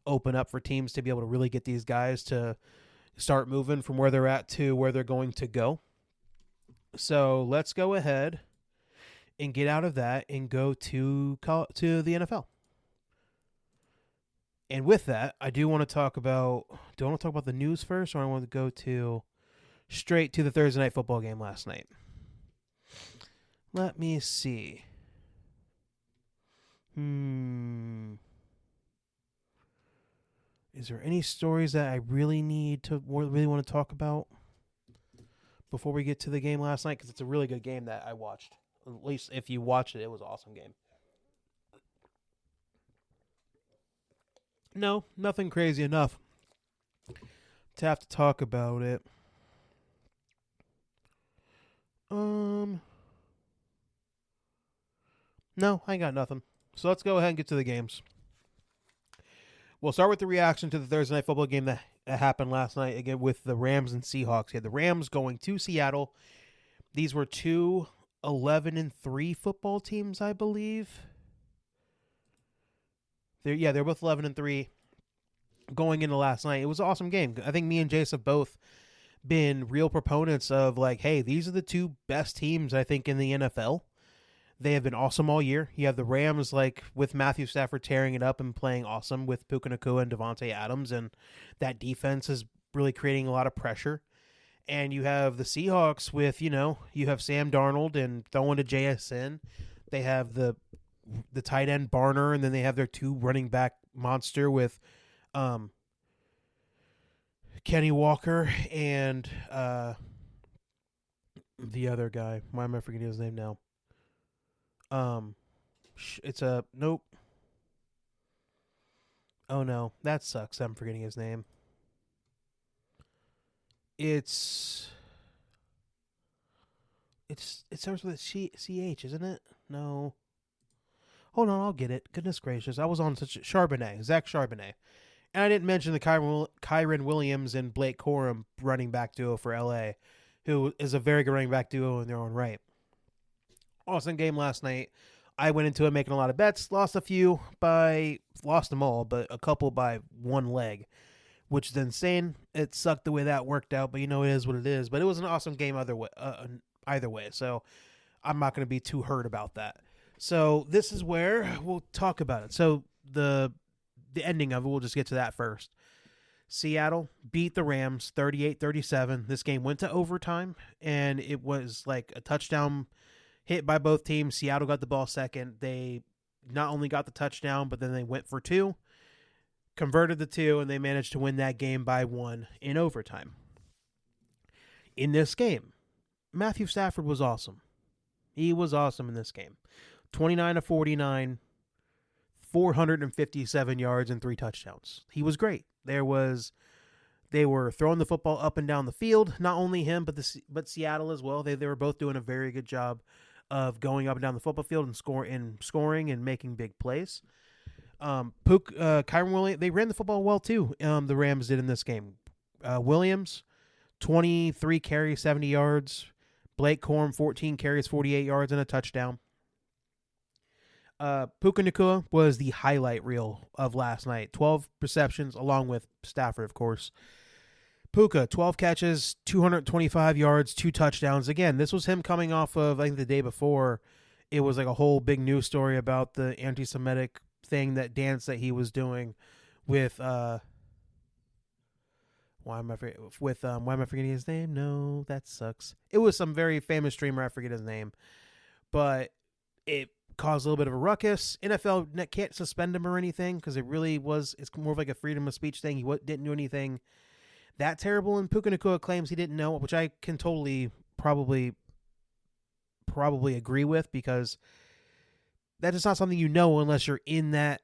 open up for teams to be able to really get these guys to start moving from where they're at to where they're going to go. So let's go ahead and get out of that and go to the NFL. And with that, I do want to talk about the news first, or I want to go straight to the Thursday night football game last night. Let me see. Is there any stories that I really want to talk about before we get to the game last night? Because it's a really good game that I watched. At least if you watched it, it was an awesome game. No, nothing crazy enough to have to talk about it. No, I ain't got nothing. So let's go ahead and get to the games. We'll start with the reaction to the Thursday Night Football game that happened last night, again with the Rams and Seahawks. You had the Rams going to Seattle. These were two 11-3 football teams, I believe. They're both 11-3 going into last night. It was an awesome game. I think me and Jace have both been real proponents of like, hey, these are the two best teams I think in the NFL. They have been awesome all year. You have the Rams, like, with Matthew Stafford tearing it up and playing awesome with Puka Nacua and Devontae Adams, and that defense is really creating a lot of pressure. And you have the Seahawks with, you have Sam Darnold and throwing to JSN. They have the tight end Barner, and then they have their two running back monster with Kenny Walker and the other guy. Why am I forgetting his name now? It's a nope. Oh no, that sucks. I'm forgetting his name. It starts with a CH, isn't it? No. Hold on, I'll get it. Goodness gracious, I was on such Charbonnet, Zach Charbonnet, and I didn't mention the Kyren Williams and Blake Corum running back duo for LA, who is a very good running back duo in their own right. Awesome game last night. I went into it making a lot of bets, lost them all, but a couple by one leg, which is insane. It sucked the way that worked out, but it is what it is. But it was an awesome game either way, so I'm not going to be too hurt about that. So this is where we'll talk about it. So the ending of it, we'll just get to that first. Seattle beat the Rams 38-37. This game went to overtime, and it was like a touchdown hit by both teams. Seattle got the ball second. They not only got the touchdown, but then they went for two, converted the two, and they managed to win that game by one in overtime. In this game, Matthew Stafford was awesome. He was awesome in this game. 29-49, 457 yards and 3 touchdowns. He was great. They were throwing the football up and down the field. Not only him, but Seattle as well. They were both doing a very good job of going up and down the football field and scoring and making big plays. Kyren Williams, they ran the football well too. The Rams did in this game. Williams, 23 carries, 70 yards. Blake Corum, 14 carries, 48 yards and a touchdown. Puka Nacua was the highlight reel of last night. 12 receptions, along with Stafford, of course. Puka, 12 catches, 225 yards, 2 touchdowns. Again, this was him coming off of, I think the day before, it was like a whole big news story about the anti-Semitic dance that he was doing with, why am I forgetting his name? No, that sucks. It was some very famous streamer, I forget his name. But it caused a little bit of a ruckus. NFL can't suspend him or anything because it's more of like a freedom of speech thing. He didn't do anything that terrible, and Puka Nacua claims he didn't know, which I can totally probably agree with, because that is not something unless you're in that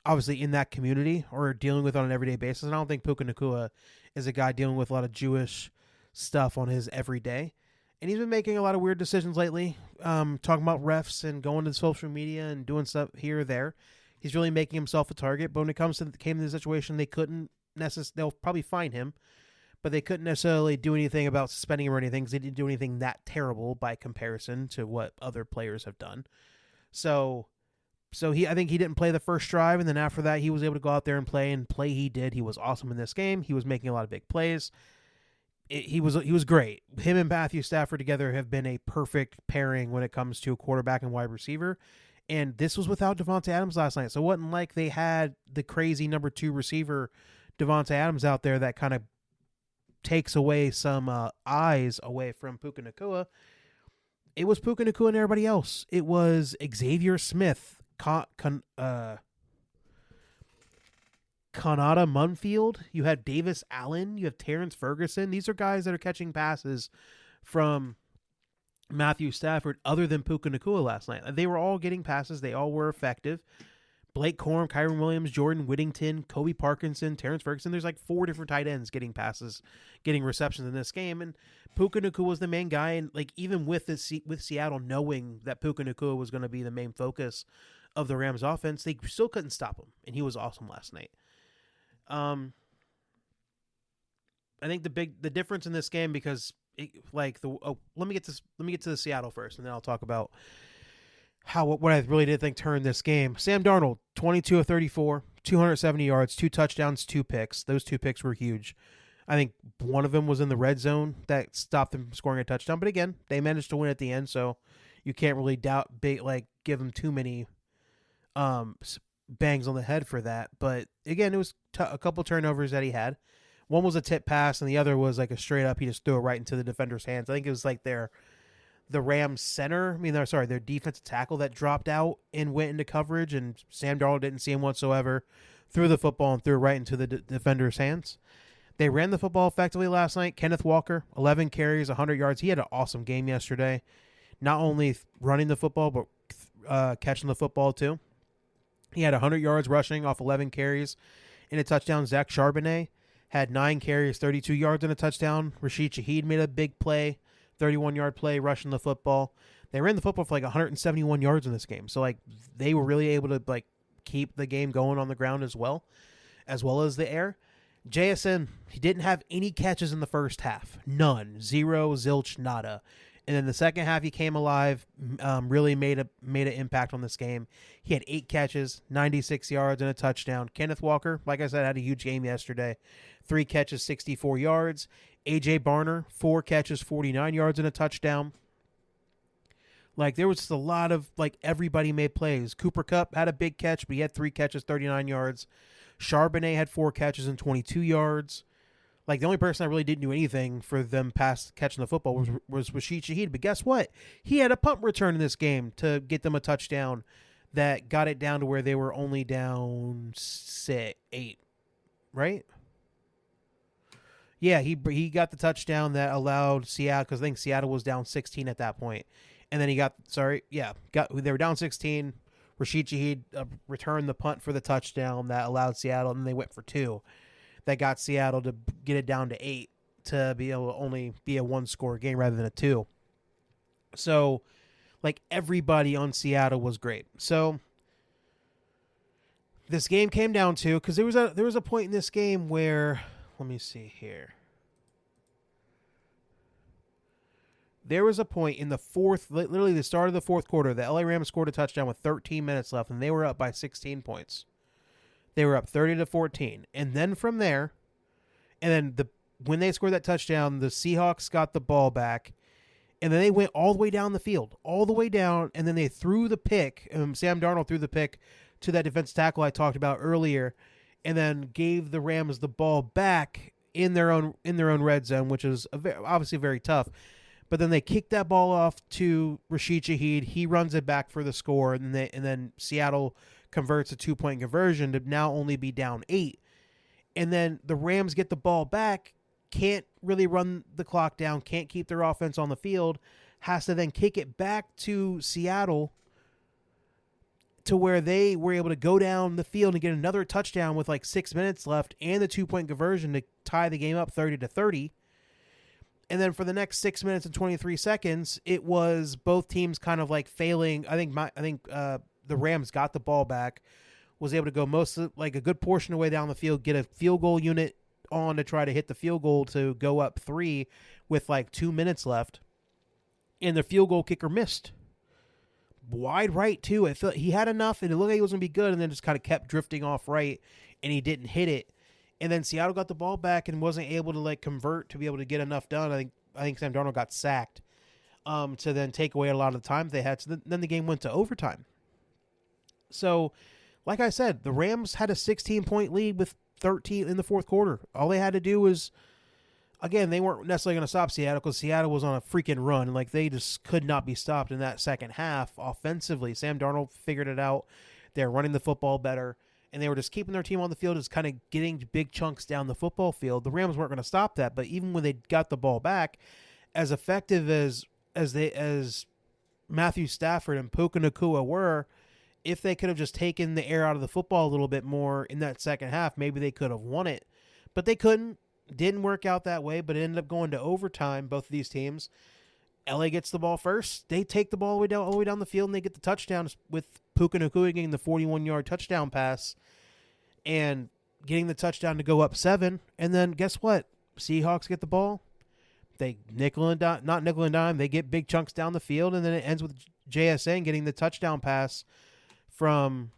obviously in that community or dealing with it on an everyday basis. And I don't think Puka Nacua is a guy dealing with a lot of Jewish stuff on his everyday. And he's been making a lot of weird decisions lately, talking about refs and going to social media and doing stuff here or there. He's really making himself a target. But when it came to the situation, they couldn't necessarily, they'll probably fine him, but they couldn't necessarily do anything about suspending him or anything because they didn't do anything that terrible by comparison to what other players have done. So I think he didn't play the first drive, and then after that, he was able to go out there and play he did. He was awesome in this game. He was making a lot of big plays. He was great. Him and Matthew Stafford together have been a perfect pairing when it comes to a quarterback and wide receiver. And this was without Devontae Adams last night. So it wasn't like they had the crazy number 2 receiver Devontae Adams out there that kind of takes away some eyes away from Puka Nacua. It was Puka Nacua and everybody else. It was Xavier Smith, Khalil Kanata Munfield. You have Davis Allen. You have Terrence Ferguson. These are guys that are catching passes from Matthew Stafford other than Puka Nacua last night. They were all getting passes. They all were effective. Blake Corum, Kyron Williams, Jordan Whittington, Kobe Parkinson, Terrence Ferguson. There's like 4 different tight ends getting passes, getting receptions in this game. And Puka Nacua was the main guy. And like even with Seattle knowing that Puka Nacua was going to be the main focus of the Rams offense, they still couldn't stop him. And he was awesome last night. I think the difference in this game, because let me get to the Seattle first, and then I'll talk about what I really did think turned this game. Sam Darnold, 22 of 34, 270 yards, 2 touchdowns, 2 picks. Those 2 picks were huge. I think one of them was in the red zone that stopped them scoring a touchdown. But again, they managed to win at the end, so you can't really give them too many bangs on the head for that. But again, it was a couple turnovers that he had. One was a tip pass, and the other was like a straight up. He just threw it right into the defender's hands. I think it was like the Rams center. Their defensive tackle that dropped out and went into coverage, and Sam Darnold didn't see him whatsoever. Threw the football and threw it right into the defender's hands. They ran the football effectively last night. Kenneth Walker, 11 carries, 100 yards. He had an awesome game yesterday. Not only running the football, but catching the football too. He had 100 yards rushing off 11 carries and a touchdown. Zach Charbonnet had 9 carries, 32 yards and a touchdown. Rashid Shaheed made a big play, 31-yard play, rushing the football. They ran the football for like 171 yards in this game. So like they were really able to like keep the game going on the ground as well as the air. JSN, he didn't have any catches in the first half. None. 0, zilch, nada. And then the second half, he came alive, really made an impact on this game. He had 8 catches, 96 yards, and a touchdown. Kenneth Walker, like I said, had a huge game yesterday. 3 catches, 64 yards. A.J. Barner, 4 catches, 49 yards, and a touchdown. Like, there was just a lot of, like, everybody made plays. Cooper Kupp had a big catch, but he had 3 catches, 39 yards. Charbonnet had 4 catches and 22 yards. Like, the only person that really didn't do anything for them past catching the football was Rashid Shaheed. But guess what? He had a punt return in this game to get them a touchdown that got it down to where they were only down 8, right? Yeah, he got the touchdown that allowed Seattle, because I think Seattle was down 16 at that point. And then they were down 16. Rashid Shaheed returned the punt for the touchdown that allowed Seattle, and they went for 2. That got Seattle to get it down to 8 to be able to only be a 1-score game rather than a 2. So, like, everybody on Seattle was great. So, this game came down to, because there was a point in this game where, let me see here. There was a point in the literally the start of the fourth quarter, the LA Rams scored a touchdown with 13 minutes left, and they were up by 16 points. They were up 30-14. And then from there, and then when they scored that touchdown, the Seahawks got the ball back, and then they went all the way down the field, all the way down, and then they threw the pick. Sam Darnold threw the pick to that defensive tackle I talked about earlier, and then gave the Rams the ball back in their own red zone, which is obviously very tough. But then they kicked that ball off to Rashid Shaheed. He runs it back for the score, and then Seattle converts a 2-point conversion to now only be down 8. And then the Rams get the ball back, can't really run the clock down, can't keep their offense on the field, has to then kick it back to Seattle to where they were able to go down the field and get another touchdown with like 6 minutes left and the 2-point conversion to tie the game up 30-30. And then for the next 6 minutes and 23 seconds, it was both teams kind of like failing. I think the Rams got the ball back, was able to go a good portion of the way down the field, get a field goal unit on to try to hit the field goal to go up 3 with like 2 minutes left. And the field goal kicker missed. Wide right, too. I felt he had enough, and it looked like he was going to be good, and then just kind of kept drifting off right, and he didn't hit it. And then Seattle got the ball back and wasn't able to like convert to be able to get enough done. I think Sam Darnold got sacked to then take away a lot of the time they had. So then the game went to overtime. So, like I said, the Rams had a 16-point lead with 13 in the fourth quarter. All they had to do was, again, they weren't necessarily going to stop Seattle because Seattle was on a freaking run. Like, they just could not be stopped in that second half offensively. Sam Darnold figured it out. They're running the football better. and they were just keeping their team on the field, just kind of getting big chunks down the football field. The Rams weren't going to stop that, but even when they got the ball back, as effective as Matthew Stafford and Puka Nakua were, if they could have just taken the air out of the football a little bit more in that second half, maybe they could have won it. But they couldn't. Didn't work out that way, but it ended up going to overtime, both of these teams. LA gets the ball first. They take the ball all the way down the field, and they get the touchdown with Puka Nakua getting the 41-yard touchdown pass and getting the touchdown to go up 7. And then guess what? Seahawks get the ball. They not nickel and dime. They get big chunks down the field, and then it ends with JSN getting the touchdown pass from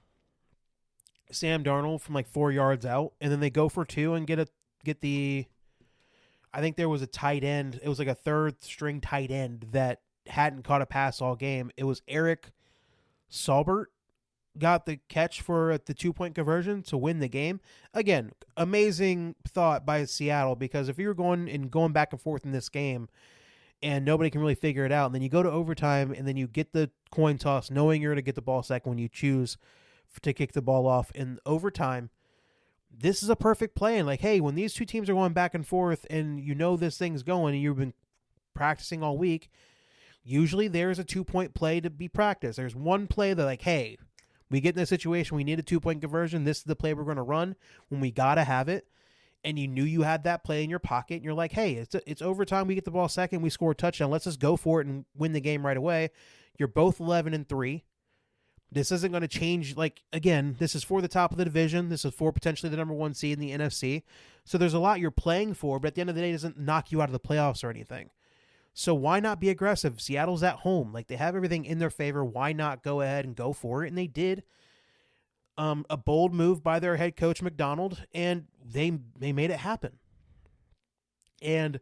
Sam Darnold from like 4 yards out, and then they go for 2 and get the. I think there was a tight end. It was like a third string tight end that hadn't caught a pass all game. It was Eric Saubert got the catch for the 2-point conversion to win the game. Again, amazing thought by Seattle, because if you're going back and forth in this game and nobody can really figure it out, and then you go to overtime and then you get the coin toss knowing you're going to get the ball second when you choose to kick the ball off in overtime, this is a perfect play. And like, hey, when these two teams are going back and forth and you know this thing's going and you've been practicing all week, usually there's a 2-point play to be practiced. There's one play that like, hey, we get in a situation, we need a 2-point conversion. This is the play we're going to run when we got to have it. And you knew you had that play in your pocket. And you're like, hey, it's overtime. We get the ball second. We score a touchdown. Let's just go for it and win the game right away. You're both 11-3. This isn't going to change. Like, again, this is for the top of the division. This is for potentially the number 1 seed in the NFC. So there's a lot you're playing for, but at the end of the day, it doesn't knock you out of the playoffs or anything. So why not be aggressive? Seattle's at home. Like, they have everything in their favor. Why not go ahead and go for it? And they did. A bold move by their head coach, McDonald, and they made it happen. And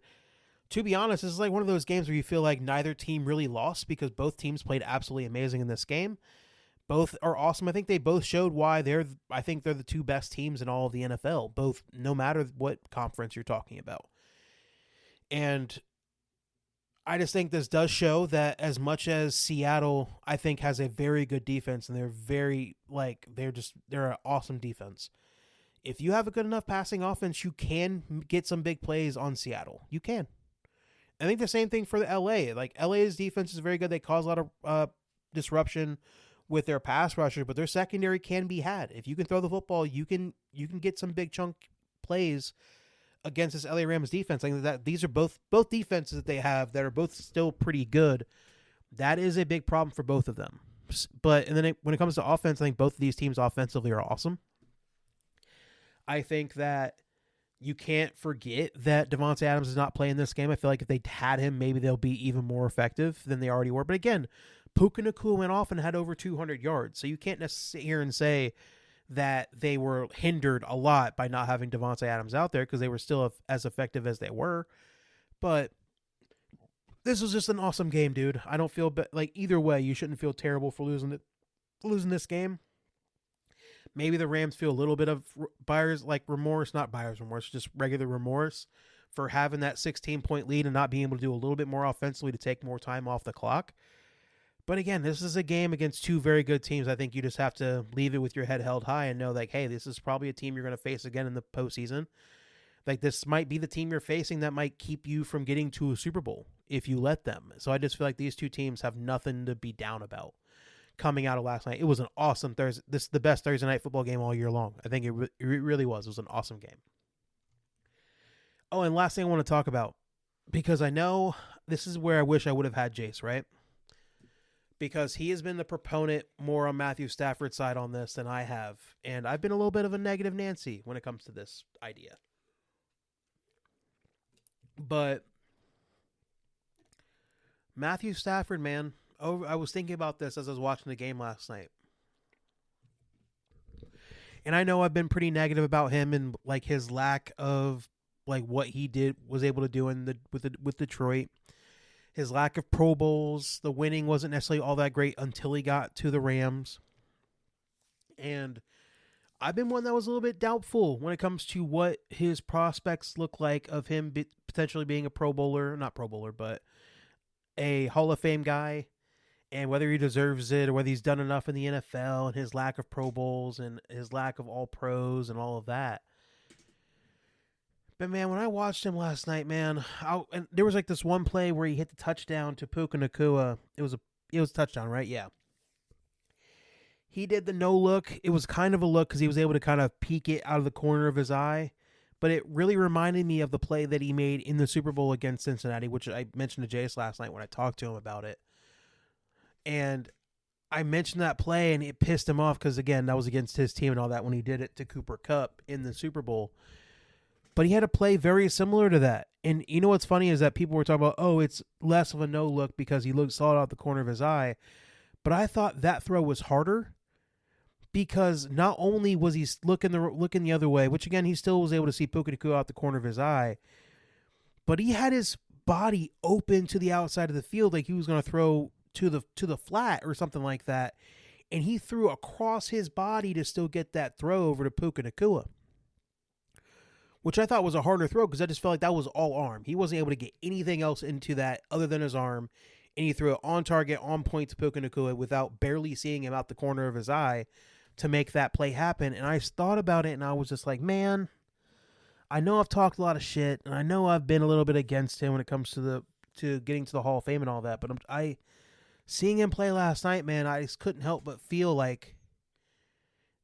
to be honest, this is like one of those games where you feel like neither team really lost, because both teams played absolutely amazing in this game. Both are awesome. I think they both showed why I think they're the 2 best teams in all of the NFL, both, no matter what conference you're talking about. And I just think this does show that as much as Seattle, I think, has a very good defense, and they're an awesome defense. If you have a good enough passing offense, you can get some big plays on Seattle. You can. I think the same thing for the LA. Like, LA's defense is very good. They cause a lot of disruption with their pass rushers, but their secondary can be had. If you can throw the football, you can get some big chunk plays against this LA Rams defense. I think that these are both defenses that they have that are both still pretty good. That is a big problem for both of them. But when it comes to offense, I think both of these teams offensively are awesome. I think that you can't forget that Davante Adams is not playing this game. I feel like if they had him, maybe they'll be even more effective than they already were. But again, Puka Nakua went off and had over 200 yards. So you can't necessarily sit here and say that they were hindered a lot by not having Davante Adams out there, because they were still as effective as they were. But this was just an awesome game, dude. I don't feel like either way, you shouldn't feel terrible for losing this game. Maybe the Rams feel a little bit of not buyer's remorse, just regular remorse for having that 16-point lead and not being able to do a little bit more offensively to take more time off the clock. But again, this is a game against 2 very good teams. I think you just have to leave it with your head held high and know, like, hey, this is probably a team you're going to face again in the postseason. Like, this might be the team you're facing that might keep you from getting to a Super Bowl if you let them. So I just feel like these 2 teams have nothing to be down about coming out of last night. It was an awesome Thursday. This is the best Thursday night football game all year long. I think it really was. It was an awesome game. Oh, and last thing I want to talk about, because I know this is where I wish I would have had Jace, right? Because he has been the proponent more on Matthew Stafford's side on this than I have. And I've been a little bit of a negative Nancy when it comes to this idea. But Matthew Stafford, man, I was thinking about this as I was watching the game last night. And I know I've been pretty negative about him and like his lack of like what he was able to do with Detroit. His lack of Pro Bowls, the winning wasn't necessarily all that great until he got to the Rams. And I've been one that was a little bit doubtful when it comes to what his prospects look like of him potentially being a Pro Bowler, not Pro Bowler, but a Hall of Fame guy. and whether he deserves it or whether he's done enough in the NFL and his lack of Pro Bowls and his lack of all pros and all of that. But man, when I watched him last night, man, and there was like this one play where he hit the touchdown to Puka Nakua. It was a touchdown, right? Yeah. He did the no look. It was kind of a look because he was able to kind of peek it out of the corner of his eye. But it really reminded me of the play that he made in the Super Bowl against Cincinnati, which I mentioned to Jace last night when I talked to him about it. And I mentioned that play, and it pissed him off because, again, that was against his team and all that when he did it to Cooper Kupp in the Super Bowl. But he had a play very similar to that. And you know what's funny is that people were talking about, oh, it's less of a no look because he saw it out the corner of his eye. But I thought that throw was harder because not only was he looking the other way, which again he still was able to see Puka Nakua out the corner of his eye, but he had his body open to the outside of the field like he was going to throw to the flat or something like that, and he threw across his body to still get that throw over to Puka Nakua, which I thought was a harder throw because I just felt like that was all arm. He wasn't able to get anything else into that other than his arm, and he threw it on target, on point to Puka Nakua without barely seeing him out the corner of his eye to make that play happen. And I thought about it, and I was just like, man, I know I've talked a lot of shit, and I know I've been a little bit against him when it comes to getting to the Hall of Fame and all that, but seeing him play last night, man, I just couldn't help but feel like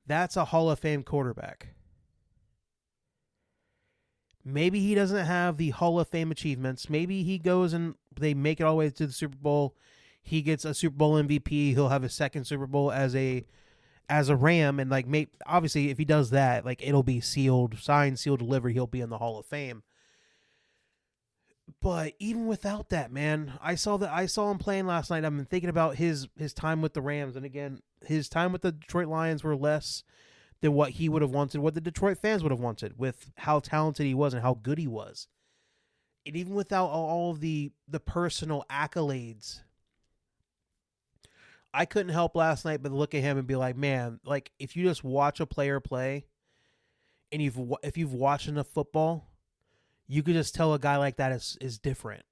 that's a Hall of Fame quarterback. Maybe he doesn't have the Hall of Fame achievements. Maybe he goes and they make it all the way to the Super Bowl. He gets a Super Bowl MVP. He'll have his second Super Bowl as a Ram, and like obviously if he does that, like it'll be signed, sealed, delivered. He'll be in the Hall of Fame. But even without that, man, I saw him playing last night. I've been thinking about his time with the Rams, and again, his time with the Detroit Lions were less than what he would have wanted, what the Detroit fans would have wanted, with how talented he was and how good he was. And even without all of the personal accolades, I couldn't help last night but look at him and be like, man, like if you just watch a player play, and if you've watched enough football, you could just tell a guy like that is different.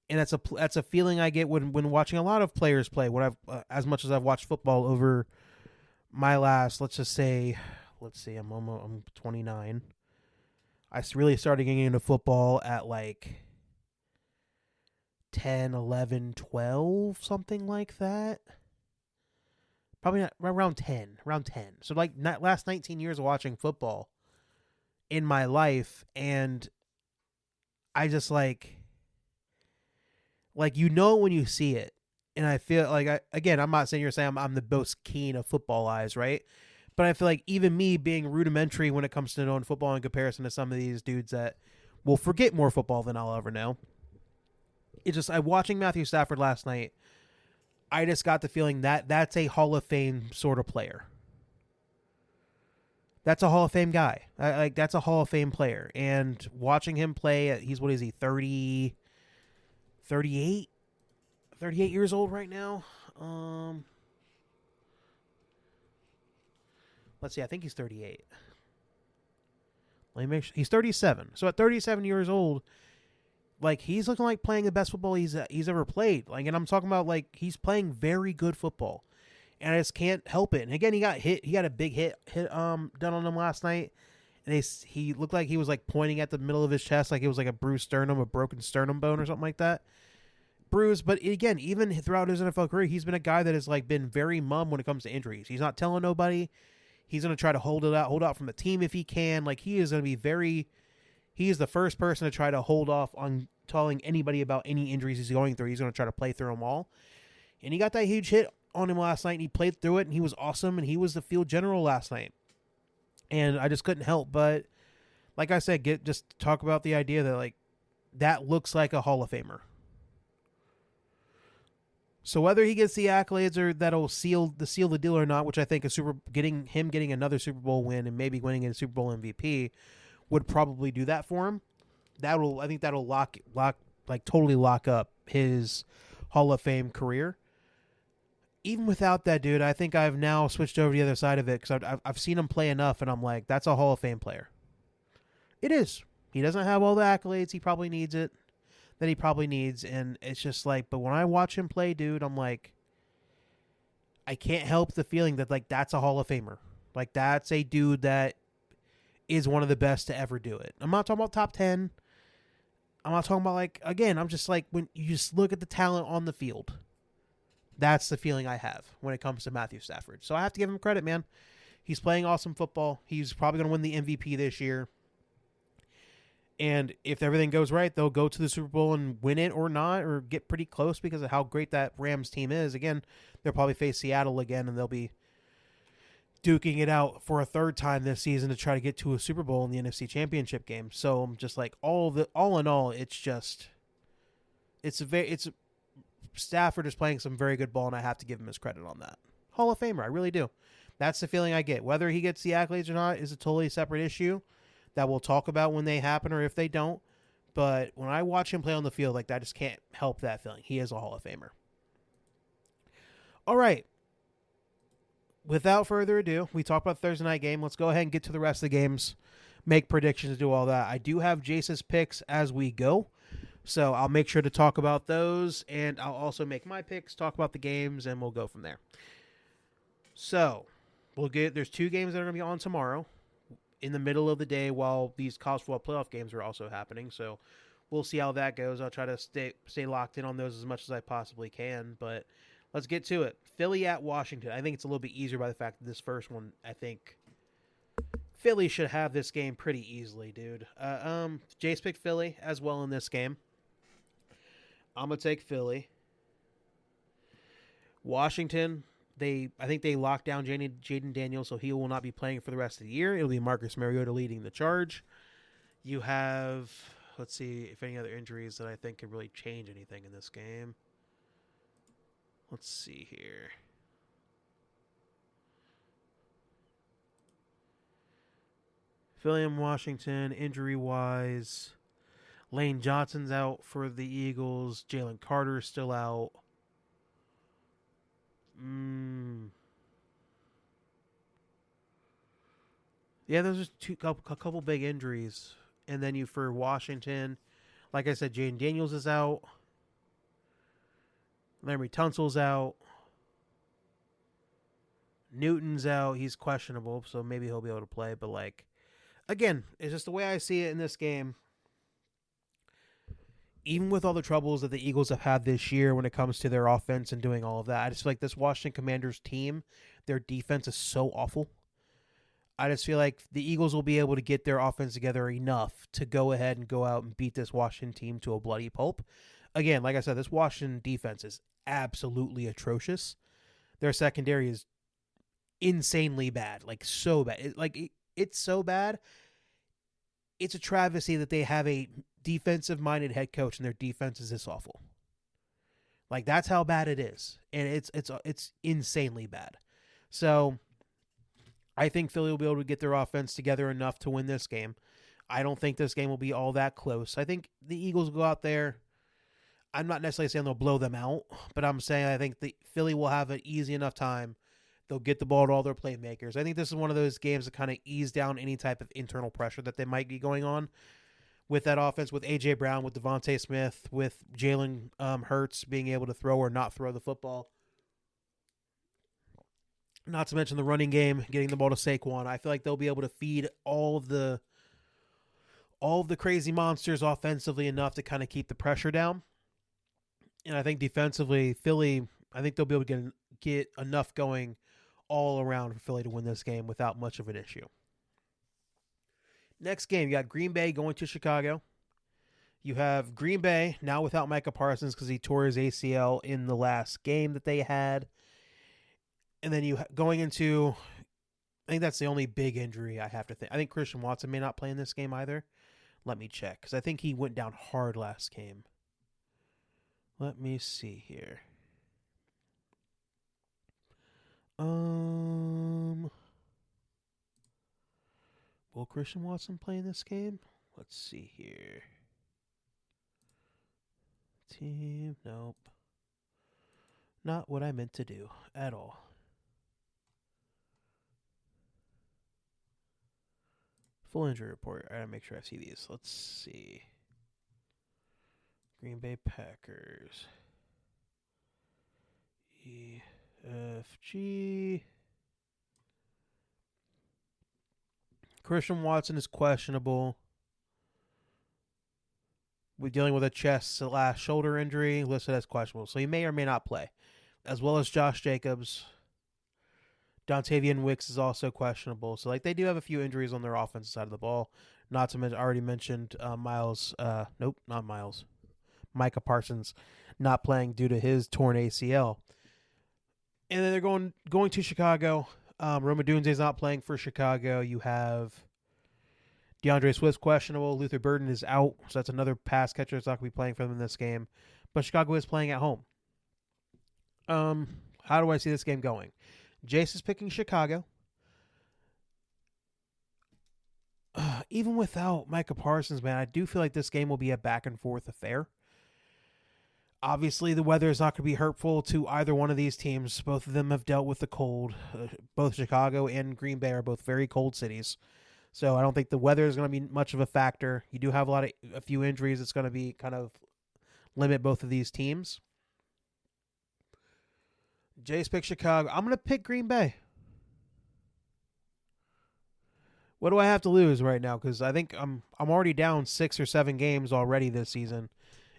And that's a feeling I get when watching a lot of players play. When as much as I've watched football over my last, let's see, I'm 29. I really started getting into football at like 10, 11, 12, something like that. Probably not, around 10. So like last 19 years of watching football in my life, and I just like when you see it, and I feel like I'm not saying I'm the most keen of football eyes, right? But I feel like even me being rudimentary when it comes to knowing football in comparison to some of these dudes that will forget more football than I'll ever know. It's just watching Matthew Stafford last night, I just got the feeling that that's a Hall of Fame sort of player. That's a Hall of Fame guy. That's a Hall of Fame player. And watching him play, he's, what is he, 38? 38 years old right now. Let's see, I think he's 38. Let me make sure. He's 37. So at 37 years old, like, he's looking like playing the best football he's ever played. Like, and I'm talking about, like, he's playing very good football. And I just can't help it. And again, he got hit. He got a big hit done on him last night. And he looked like he was like pointing at the middle of his chest, like it was like a bruised sternum, a broken sternum bone or something like that. Bruised. But again, even throughout his NFL career, he's been a guy that has like been very mum when it comes to injuries. He's not telling nobody. He's going to try to hold out from the team if he can. Like, he is going to be he is the first person to try to hold off on telling anybody about any injuries he's going through. He's going to try to play through them all. And he got that huge hit on him last night, and he played through it, and he was awesome, and he was the field general last night. And I just couldn't help but, like I said, just talk about the idea that, like, that looks like a Hall of Famer. So whether he gets the accolades or that'll seal the deal or not, which I think getting another Super Bowl win and maybe winning a Super Bowl MVP would probably do that for him. I think that'll totally lock up his Hall of Fame career. Even without that, dude, I think I've now switched over to the other side of it because I've seen him play enough, and I'm like, that's a Hall of Fame player. It is. He doesn't have all the accolades. He probably needs it. that he probably needs. And it's just like, but when I watch him play, dude, I'm like, I can't help the feeling that like that's a Hall of Famer. Like that's a dude that is one of the best to ever do it. I'm not talking about top 10. I'm not talking about like, again, I'm just like, when you just look at the talent on the field, that's the feeling I have when it comes to Matthew Stafford. So I have to give him credit, man. He's playing awesome football. He's probably going to win the MVP this year. And if everything goes right, they'll go to the Super Bowl and win it or not, or get pretty close because of how great that Rams team is. Again, they'll probably face Seattle again, and they'll be duking it out for a third time this season to try to get to a Super Bowl in the NFC Championship game. So I'm just like, all in all, it's Stafford is playing some very good ball, and I have to give him his credit on that. Hall of Famer, I really do. That's the feeling I get. Whether he gets the accolades or not is a totally separate issue that we'll talk about when they happen or if they don't. But when I watch him play on the field, like, I just can't help that feeling. He is a Hall of Famer. All right. Without further ado, we talked about the Thursday night game. Let's go ahead and get to the rest of the games, make predictions, do all that. I do have Jace's picks as we go, so I'll make sure to talk about those, and I'll also make my picks, talk about the games, and we'll go from there. So, there's 2 games that are going to be on tomorrow in the middle of the day while these college football playoff games are also happening. So we'll see how that goes. I'll try to stay locked in on those as much as I possibly can. But let's get to it. Philly at Washington. I think it's a little bit easier by the fact that this first one, I think Philly should have this game pretty easily, dude. Jace picked Philly as well in this game. I'm going to take Philly. Washington, I think they locked down Jaden Daniels, so he will not be playing for the rest of the year. It'll be Marcus Mariota leading the charge. You have, let's see if any other injuries that I think could really change anything in this game. Let's see here. Philly and Washington, injury-wise. Lane Johnson's out for the Eagles. Jalen Carter's still out. Yeah, those are a couple big injuries. And then for Washington, like I said, Jaden Daniels is out. Larry Tunsil's out. Newton's out. He's questionable, so maybe he'll be able to play. But, like, again, it's just the way I see it in this game. Even with all the troubles that the Eagles have had this year when it comes to their offense and doing all of that, I just feel like this Washington Commanders team, their defense is so awful. I just feel like the Eagles will be able to get their offense together enough to go ahead and go out and beat this Washington team to a bloody pulp. Again, like I said, this Washington defense is absolutely atrocious. Their secondary is insanely bad, like so bad. It's so bad. It's a travesty that they have a defensive-minded head coach and their defense is this awful. Like, that's how bad it is, and it's insanely bad. So I think Philly will be able to get their offense together enough to win this game. I don't think this game will be all that close. I think the Eagles will go out there. I'm not necessarily saying they'll blow them out, but I'm saying I think the Philly will have an easy enough time. They'll get the ball to all their playmakers. I think this is one of those games that kind of ease down any type of internal pressure that they might be going on with that offense, with A.J. Brown, with Devontae Smith, with Jalen Hurts being able to throw or not throw the football. Not to mention the running game, getting the ball to Saquon. I feel like they'll be able to feed all of the crazy monsters offensively enough to kind of keep the pressure down. And I think defensively, Philly, I think they'll be able to get enough going all around for Philly to win this game without much of an issue. Next game, you got Green Bay going to Chicago. You have Green Bay now without Micah Parsons because he tore his ACL in the last game that they had. And then going into, I think that's the only big injury I have to think. I think Christian Watson may not play in this game either. Let me check because I think he went down hard last game. Let me see here. Will Christian Watson play in this game? Let's see here. Team, nope. Not what I meant to do at all. Full injury report. I gotta make sure I see these. Let's see. Green Bay Packers. EFG. Christian Watson is questionable. We're dealing with a chest/shoulder injury listed as questionable, so he may or may not play, as well as Josh Jacobs. Dontavian Wicks is also questionable. So, they do have a few injuries on their offensive side of the ball. Not to mention, I already mentioned not Miles. Micah Parsons not playing due to his torn ACL. And then they're going to Chicago. Rome Odunze's not playing for Chicago. You have DeAndre Swift questionable. Luther Burden is out, so that's another pass catcher that's not going to be playing for them in this game. But Chicago is playing at home. How do I see this game going? Jace is picking Chicago. Even without Micah Parsons, man, I do feel like this game will be a back-and-forth affair. Obviously, the weather is not going to be hurtful to either one of these teams. Both of them have dealt with the cold. Both Chicago and Green Bay are both very cold cities. So I don't think the weather is going to be much of a factor. You do have a few injuries that's going to be kind of limit both of these teams. Jace picked Chicago. I'm going to pick Green Bay. What do I have to lose right now? Because I think I'm already down 6 or 7 games already this season.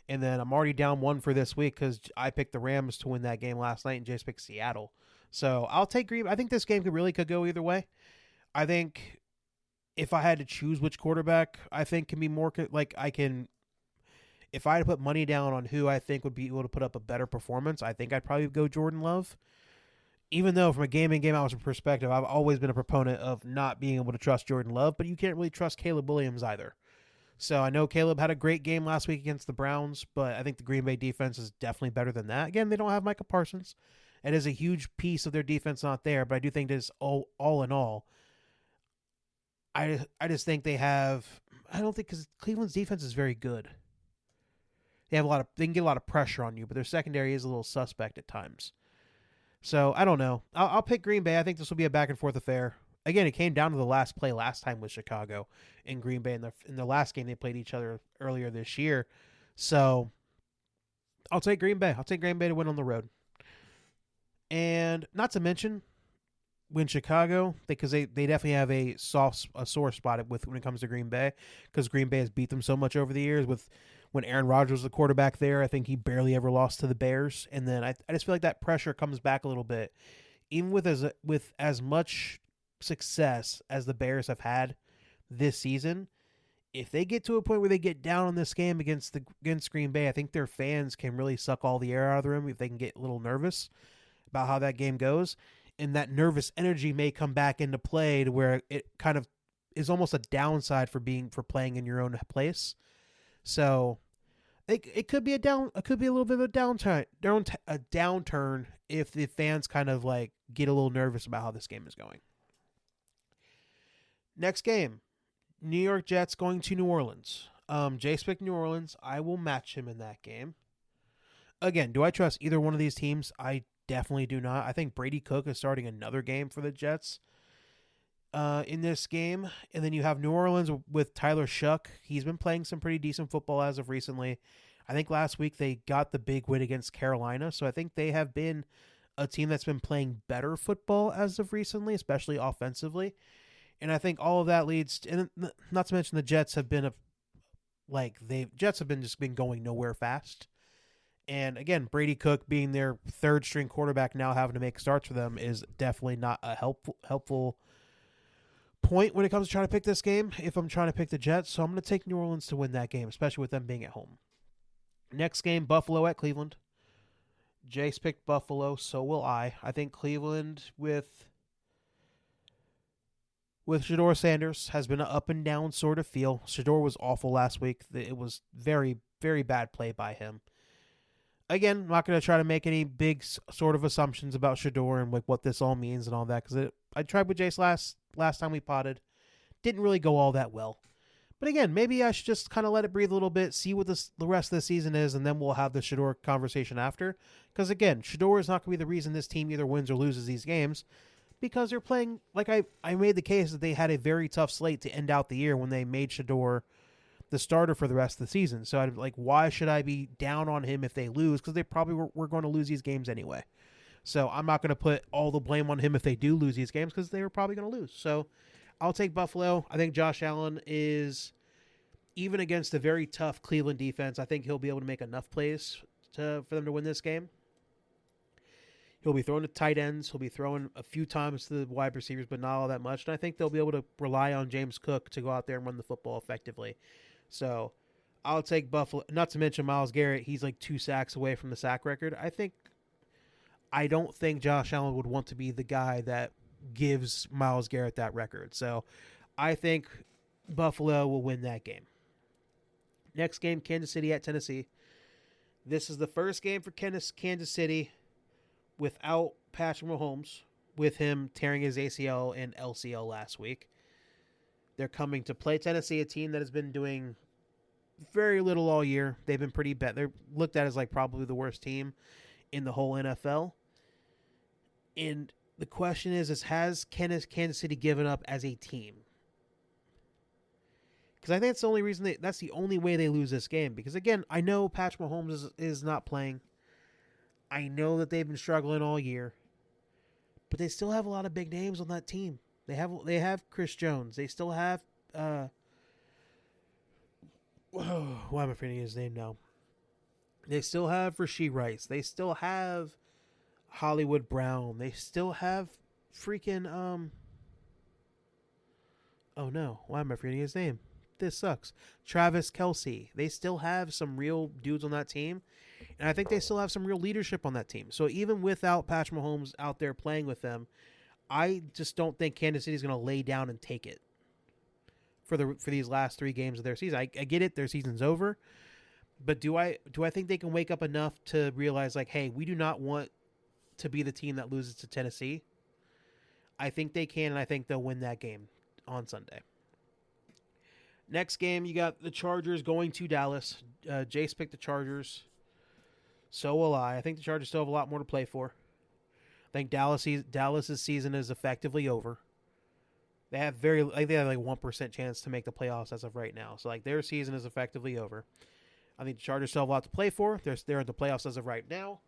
And then I'm already down 1 for this week because I picked the Rams to win that game last night and Jace picked Seattle. So I'll take Green Bay. I think this game could go either way. I think if I had to choose which quarterback I think can be more if I had to put money down on who I think would be able to put up a better performance, I think I'd probably go Jordan Love. Even though from a game out perspective, I've always been a proponent of not being able to trust Jordan Love, but you can't really trust Caleb Williams either. So I know Caleb had a great game last week against the Browns, but I think the Green Bay defense is definitely better than that. Again, they don't have Micah Parsons. It is a huge piece of their defense not there, but I do think that all in all, I just think they have. I don't think because Cleveland's defense is very good. They can get a lot of pressure on you, but their secondary is a little suspect at times. So I don't know. I'll pick Green Bay. I think this will be a back and forth affair. Again, it came down to the last play last time with Chicago and Green Bay in the last game they played each other earlier this year. So I'll take Green Bay. I'll take Green Bay to win on the road. And not to mention, win Chicago, because they definitely have a sore spot when it comes to Green Bay, because Green Bay has beat them so much over the years. When Aaron Rodgers was the quarterback there, I think he barely ever lost to the Bears. And then I just feel like that pressure comes back a little bit. Even with as much success as the Bears have had this season, if they get to a point where they get down on this game against Green Bay, I think their fans can really suck all the air out of the room if they can get a little nervous about how that game goes. And that nervous energy may come back into play to where it kind of is almost a downside for playing in your own place. So it could be a little bit of a downturn if the fans kind of get a little nervous about how this game is going. Next game, New York Jets going to New Orleans. Jace picked New Orleans. I will match him in that game. Again, do I trust either one of these teams? I definitely do not. I think Brady Cook is starting another game for the Jets in this game. And then you have New Orleans with Tyler Shuck. He's been playing some pretty decent football as of recently. I think last week they got the big win against Carolina. So I think they have been a team that's been playing better football as of recently, especially offensively. And I think all of that leads to, and not to mention the Jets have been just been going nowhere fast. And again, Brady Cook being their third string quarterback now having to make starts for them is definitely not a helpful point when it comes to trying to pick this game if I'm trying to pick the Jets. So I'm going to take New Orleans to win that game, especially with them being at home. Next game, Buffalo at Cleveland. Jace picked Buffalo, so will I. I think Cleveland with Shedeur Sanders has been an up and down sort of feel. Shedeur was awful last week. It was very, very bad play by him. Again, I'm not going to try to make any big sort of assumptions about Shedeur and what this all means and all that, because I tried with Jace last time we potted. Didn't really go all that well. But again, maybe I should just kind of let it breathe a little bit, see what the rest of the season is, and then we'll have the Shedeur conversation after. Because again, Shedeur is not going to be the reason this team either wins or loses these games, because they're playing, I made the case that they had a very tough slate to end out the year when they made Shedeur the starter for the rest of the season. So I'm like, why should I be down on him if they lose? Because they probably were going to lose these games anyway. So I'm not going to put all the blame on him if they do lose these games because they were probably going to lose. So I'll take Buffalo. I think Josh Allen is, even against a very tough Cleveland defense, I think he'll be able to make enough plays for them to win this game. He'll be throwing to tight ends. He'll be throwing a few times to the wide receivers, but not all that much. And I think they'll be able to rely on James Cook to go out there and run the football effectively. So I'll take Buffalo. Not to mention Myles Garrett. He's like 2 sacks away from the sack record. I don't think Josh Allen would want to be the guy that gives Myles Garrett that record. So I think Buffalo will win that game. Next game, Kansas City at Tennessee. This is the first game for Kansas City without Patrick Mahomes, with him tearing his ACL and LCL last week. They're coming to play Tennessee, a team that has been doing very little all year. They've been pretty bad. They're looked at as like probably the worst team in the whole NFL. And the question is has Kansas City given up as a team? Because I think that's the only reason that's the only way they lose this game. Because again, I know Patrick Mahomes is not playing. I know that they've been struggling all year, but they still have a lot of big names on that team. They have Chris Jones. They still have why am I forgetting his name now? They still have Rashee Rice. They still have Hollywood Brown. They still have freaking oh no, why am I forgetting his name? This sucks. Travis Kelce. They still have some real dudes on that team. And I think they still have some real leadership on that team. So even without Patrick Mahomes out there playing with them, I just don't think Kansas City is going to lay down and take it for these last 3 games of their season. I get it, their season's over, but do I think they can wake up enough to realize like, hey, we do not want to be the team that loses to Tennessee? I think they can, and I think they'll win that game on Sunday. Next game, you got the Chargers going to Dallas. Jace picked the Chargers. So will I. I think the Chargers still have a lot more to play for. I think Dallas's season is effectively over. They have like 1% chance to make the playoffs as of right now. So like their season is effectively over. I think the Chargers still have a lot to play for. They're in the playoffs as of right now.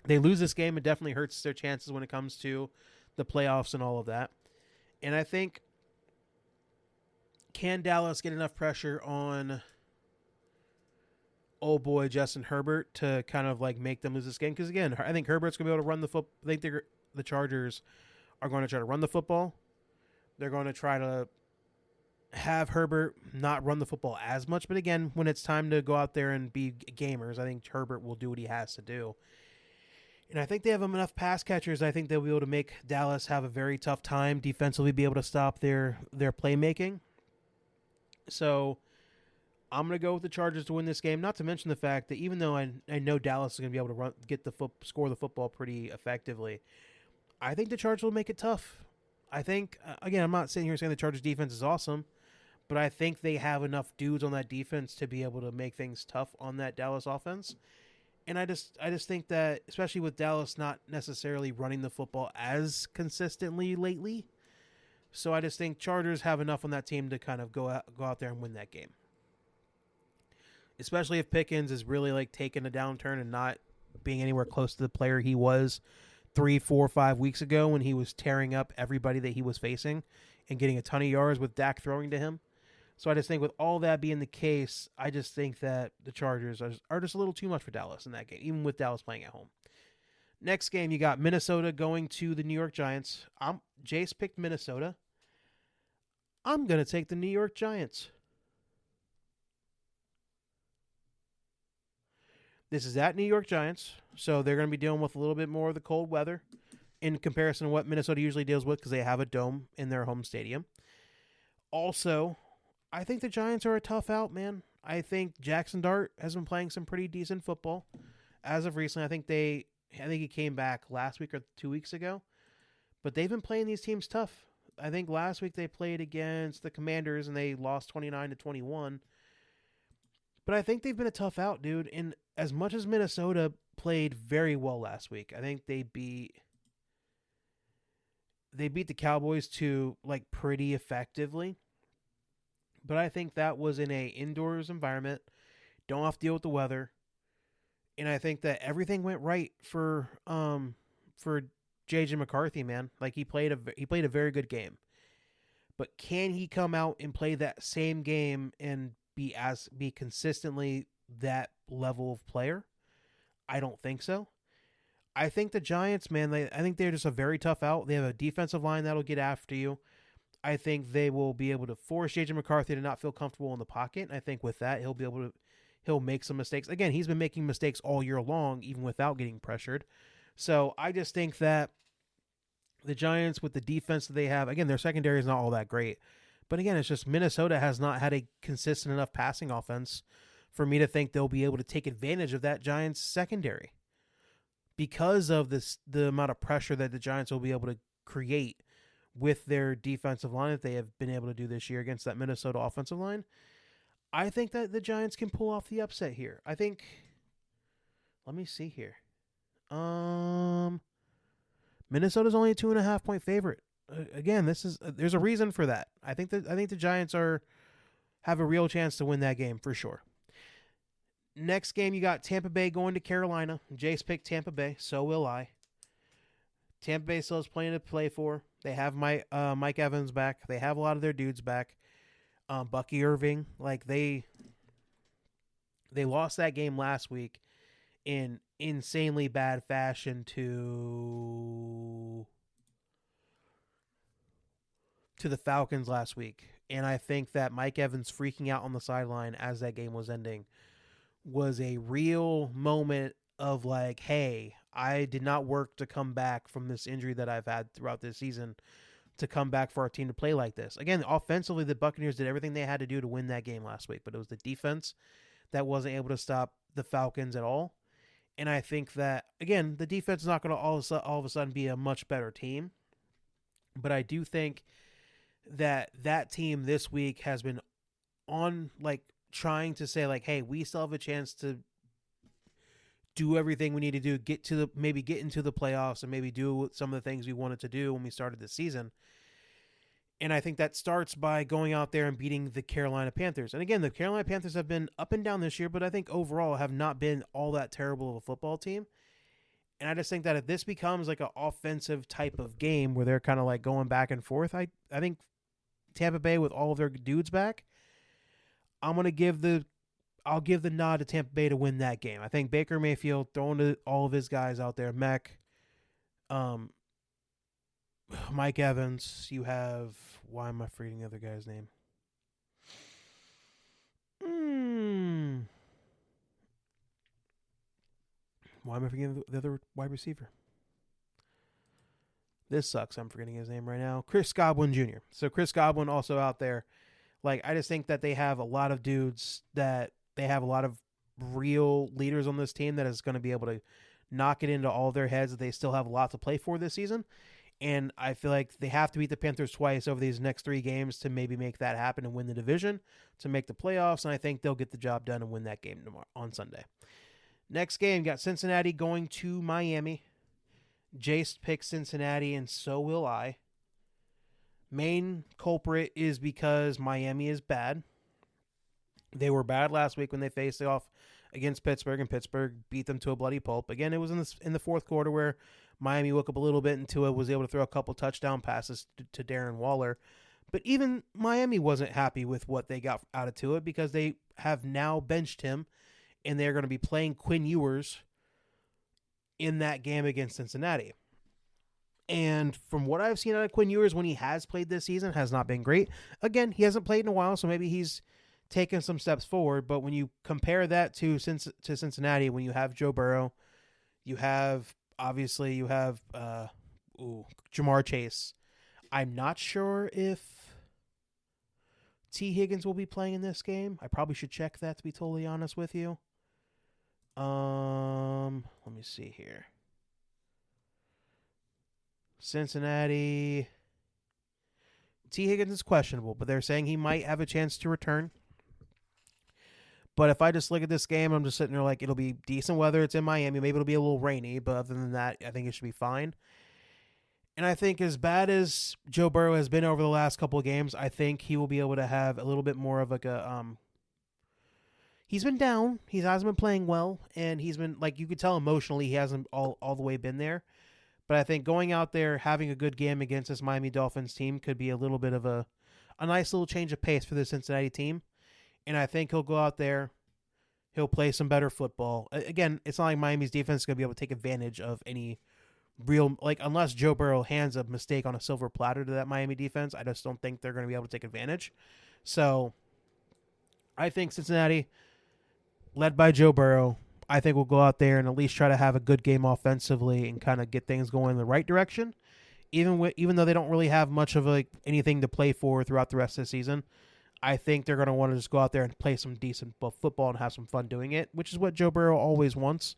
They lose this game, it definitely hurts their chances when it comes to the playoffs and all of that. And I think, can Dallas get enough pressure on old boy Justin Herbert to kind of like make them lose this game? Because again, I think Herbert's going to be able to run the football. I think the Chargers are going to try to run the football. They're going to try to have Herbert not run the football as much. But again, when it's time to go out there and be gamers, I think Herbert will do what he has to do. And I think they have enough pass catchers. I think they'll be able to make Dallas have a very tough time defensively, be able to stop their playmaking. So I'm going to go with the Chargers to win this game, not to mention the fact that even though I know Dallas is going to be able to score the football pretty effectively, I think the Chargers will make it tough. I think, again, I'm not sitting here saying the Chargers defense is awesome, but I think they have enough dudes on that defense to be able to make things tough on that Dallas offense. And I just think that, especially with Dallas not necessarily running the football as consistently lately, so I just think Chargers have enough on that team to kind of go out there and win that game. Especially if Pickens is really like taking a downturn and not being anywhere close to the player he was 3, 4, 5 weeks ago when he was tearing up everybody that he was facing and getting a ton of yards with Dak throwing to him. So I just think with all that being the case, I just think that the Chargers are just a little too much for Dallas in that game, even with Dallas playing at home. Next game, you got Minnesota going to the New York Giants. Jace picked Minnesota. I'm going to take the New York Giants. This is at New York Giants, so they're going to be dealing with a little bit more of the cold weather in comparison to what Minnesota usually deals with because they have a dome in their home stadium. Also, I think the Giants are a tough out, man. I think Jackson Dart has been playing some pretty decent football as of recently. I think he came back last week or 2 weeks ago, but they've been playing these teams tough. I think last week they played against the Commanders and they lost 29-21. But I think they've been a tough out, dude. And as much as Minnesota played very well last week, I think they beat the Cowboys to like pretty effectively. But I think that was in a indoors environment. Don't have to deal with the weather. And I think that everything went right for JJ McCarthy, man. Like he played a very good game. But can he come out and play that same game and be consistently that level of player? I don't think so. I think the Giants, man, I think they're just a very tough out. They have a defensive line that'll get after you. I think they will be able to force JJ McCarthy to not feel comfortable in the pocket. And I think with that, he'll make some mistakes. Again, he's been making mistakes all year long, even without getting pressured. So I just think that the Giants, with the defense that they have, again, their secondary is not all that great. But again, it's just Minnesota has not had a consistent enough passing offense for me to think they'll be able to take advantage of that Giants secondary because of the amount of pressure that the Giants will be able to create with their defensive line that they have been able to do this year against that Minnesota offensive line. I think that the Giants can pull off the upset here. I think. Let me see here. Minnesota's only a 2.5 point favorite. Again, there's a reason for that. I think the Giants have a real chance to win that game for sure. Next game, you got Tampa Bay going to Carolina. Jace picked Tampa Bay, so will I. Tampa Bay still has plenty to play for. They have Mike Evans back. They have a lot of their dudes back. Bucky Irving, like they lost that game last week in insanely bad fashion to the Falcons last week. And I think that Mike Evans freaking out on the sideline as that game was ending was a real moment of like, hey, I did not work to come back from this injury that I've had throughout this season to come back for our team to play like this. Again, offensively, the Buccaneers did everything they had to do to win that game last week, but it was the defense that wasn't able to stop the Falcons at all. And I think that, again, the defense is not going to all of a sudden be a much better team, but I do think that team this week has been on, like, trying to say, like, hey, we still have a chance to do everything we need to do, get into the playoffs and maybe do some of the things we wanted to do when we started the season. And I think that starts by going out there and beating the Carolina Panthers. And again, the Carolina Panthers have been up and down this year, but I think overall have not been all that terrible of a football team. And I just think that if this becomes like an offensive type of game where they're kind of like going back and forth, I think Tampa Bay with all of their dudes back, I'll give the nod to Tampa Bay to win that game. I think Baker Mayfield throwing all of his guys out there, Mike Evans, you have, why am I forgetting the other guy's name? Why am I forgetting the other wide receiver? This sucks. I'm forgetting his name right now. Chris Godwin Jr. So Chris Godwin also out there. Like, I just think that they have a lot of dudes that they have a lot of real leaders on this team that is going to be able to knock it into all their heads that they still have a lot to play for this season. And I feel like they have to beat the Panthers twice over these next 3 games to maybe make that happen and win the division, to make the playoffs. And I think they'll get the job done and win that game tomorrow on Sunday. Next game, got Cincinnati going to Miami. Jace picked Cincinnati, and so will I. Main culprit is because Miami is bad. They were bad last week when they faced off against Pittsburgh, and Pittsburgh beat them to a bloody pulp. Again, it was in the fourth quarter where Miami woke up a little bit and Tua was able to throw a couple touchdown passes to Darren Waller. But even Miami wasn't happy with what they got out of Tua because they have now benched him, and they're going to be playing Quinn Ewers in that game against Cincinnati. And from what I've seen out of Quinn Ewers when he has played this season, has not been great. Again, he hasn't played in a while, so maybe he's taken some steps forward. But when you compare that to Cincinnati, when you have Joe Burrow, you have Jamar Chase. I'm not sure if T. Higgins will be playing in this game. I probably should check that, to be totally honest with you. Let me see here. Cincinnati. T. Higgins is questionable, but they're saying he might have a chance to return. But if I just look at this game, I'm just sitting there like, it'll be decent weather. It's in Miami. Maybe it'll be a little rainy, but other than that, I think it should be fine. And I think as bad as Joe Burrow has been over the last couple of games, I think he will be able to have a little bit more of like a he's been down. He hasn't been playing well, and he's been like you could tell emotionally he hasn't all the way been there. But I think going out there having a good game against this Miami Dolphins team could be a little bit of a nice little change of pace for the Cincinnati team. And I think he'll go out there, he'll play some better football. Again, it's not like Miami's defense is going to be able to take advantage of any real, like, unless Joe Burrow hands a mistake on a silver platter to that Miami defense, I just don't think they're going to be able to take advantage. So I think Cincinnati, led by Joe Burrow, I think we'll go out there and at least try to have a good game offensively and kind of get things going in the right direction. Even though they don't really have much of anything to play for throughout the rest of the season, I think they're going to want to just go out there and play some decent football and have some fun doing it, which is what Joe Burrow always wants.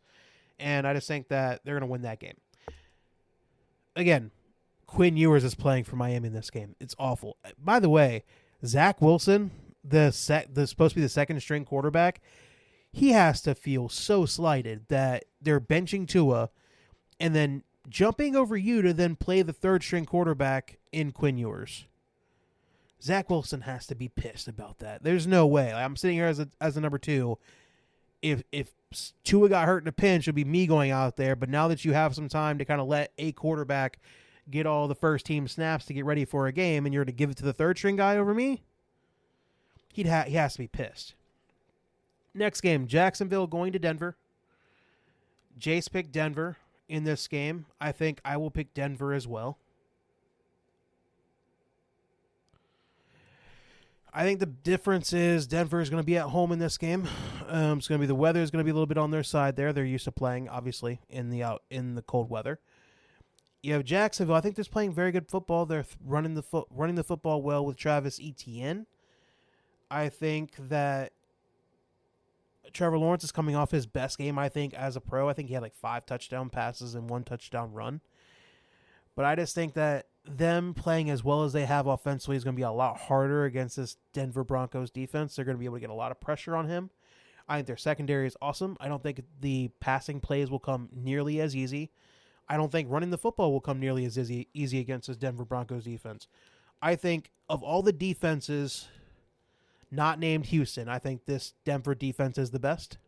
And I just think that they're going to win that game. Again, Quinn Ewers is playing for Miami in this game. It's awful. By the way, Zach Wilson, the supposed to be the second string quarterback, he has to feel so slighted that they're benching Tua and then jumping over you to then play the third string quarterback in Quinn Ewers. Zach Wilson has to be pissed about that. There's no way. I'm sitting here as a number two. If Tua got hurt in a pinch, it would be me going out there. But now that you have some time to kind of let a quarterback get all the first team snaps to get ready for a game, and you're to give it to the third string guy over me, he has to be pissed. Next game, Jacksonville going to Denver. Jace picked Denver in this game. I think I will pick Denver as well. I think the difference is Denver is going to be at home in this game. It's going to be the weather is going to be a little bit on their side there. They're used to playing, obviously, in the cold weather. You have Jacksonville. I think they're playing very good football. They're running the football well with Travis Etienne. I think that Trevor Lawrence is coming off his best game, I think, as a pro. I think he had 5 touchdown passes and 1 touchdown run. But I just think that them playing as well as they have offensively is going to be a lot harder against this Denver Broncos defense. They're going to be able to get a lot of pressure on him. I think their secondary is awesome. I don't think the passing plays will come nearly as easy. I don't think running the football will come nearly as easy against this Denver Broncos defense. I think of all the defenses not named Houston, I think this Denver defense is the best.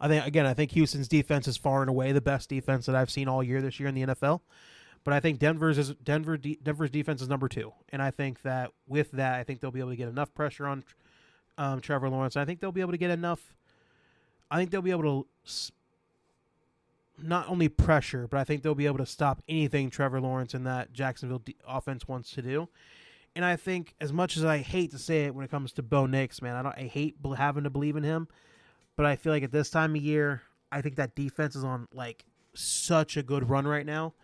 I think Houston's defense is far and away the best defense that I've seen all year this year in the NFL. But I think Denver's defense is number 2. And I think that with that, I think they'll be able to get enough pressure on Trevor Lawrence. I think they'll be able to get enough. I think they'll be able to not only pressure, but I think they'll be able to stop anything Trevor Lawrence and that Jacksonville offense wants to do. And I think, as much as I hate to say it when it comes to Bo Nix, man, I hate having to believe in him. But I feel like at this time of year, I think that defense is on such a good run right now.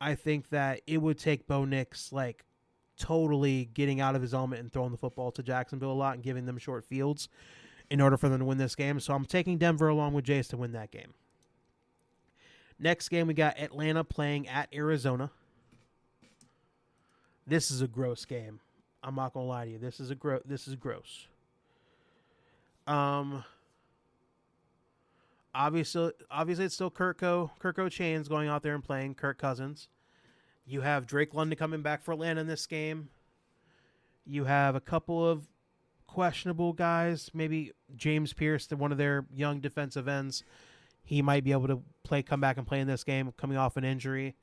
I think that it would take Bo Nix totally getting out of his element and throwing the football to Jacksonville a lot and giving them short fields in order for them to win this game. So I'm taking Denver along with Jace to win that game. Next game, we got Atlanta playing at Arizona. This is a gross game. I'm not gonna lie to you. This is gross. Obviously it's still Kirko Chains going out there and playing Kirk Cousins. You have Drake London coming back for Atlanta in this game. You have a couple of questionable guys. Maybe James Pierce, one of their young defensive ends. He might be able to come back and play in this game coming off an injury.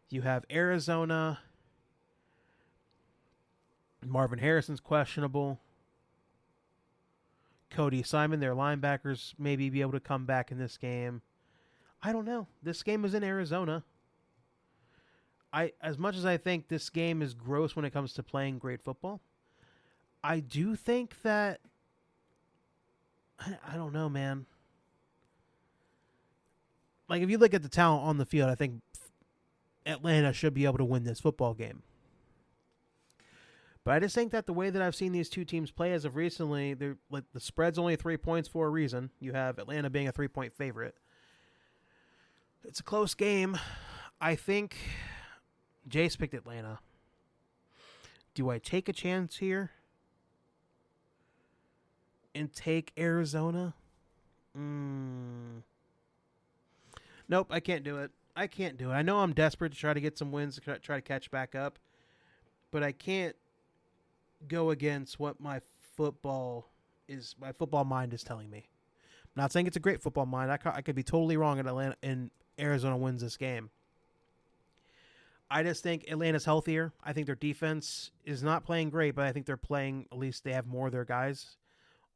You have Arizona. Marvin Harrison's questionable. Cody Simon, their linebackers, maybe be able to come back in this game. I don't know. This game is in Arizona. As much as I think this game is gross when it comes to playing great football, I do think that I don't know, man. If you look at the talent on the field, I think Atlanta should be able to win this football game. But I just think that the way that I've seen these two teams play as of recently, they're the spread's only 3 points for a reason. You have Atlanta being a 3-point favorite. It's a close game. I think Jace picked Atlanta. Do I take a chance here and take Arizona? Nope, I can't do it. I can't do it. I know I'm desperate to try to get some wins, to try to catch back up, but I can't go against what my football mind is telling me. I'm not saying it's a great football mind. I could be totally wrong, and Arizona wins this game. I just think Atlanta's healthier. I think their defense is not playing great, but I think they're playing, at least they have more of their guys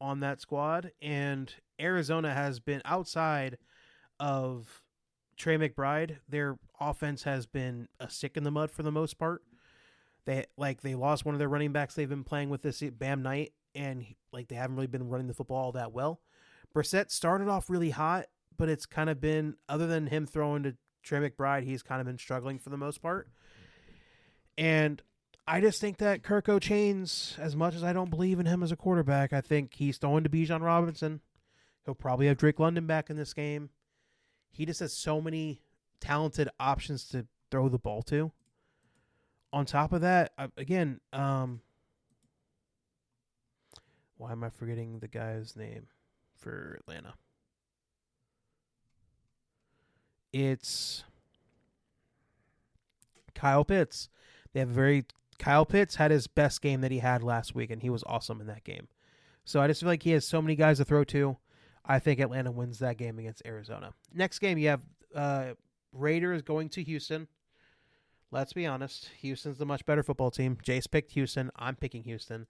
on that squad. And Arizona has been, outside of Trey McBride, their offense has been a stick in the mud for the most part. They lost one of their running backs they've been playing with this Bam Knight, and they haven't really been running the football all that well. Brissett started off really hot, but it's kind of been, other than him throwing to Trey McBride, he's kind of been struggling for the most part. And I just think that Kirk O'Chains, as much as I don't believe in him as a quarterback, I think he's throwing to Bijan Robinson. He'll probably have Drake London back in this game. He just has so many talented options to throw the ball to. On top of that, again, why am I forgetting the guy's name for Atlanta? It's Kyle Pitts. Kyle Pitts had his best game that he had last week, and he was awesome in that game. So I just feel like he has so many guys to throw to. I think Atlanta wins that game against Arizona. Next game, you have Raiders going to Houston. Let's be honest. Houston's the much better football team. Jace picked Houston. I'm picking Houston.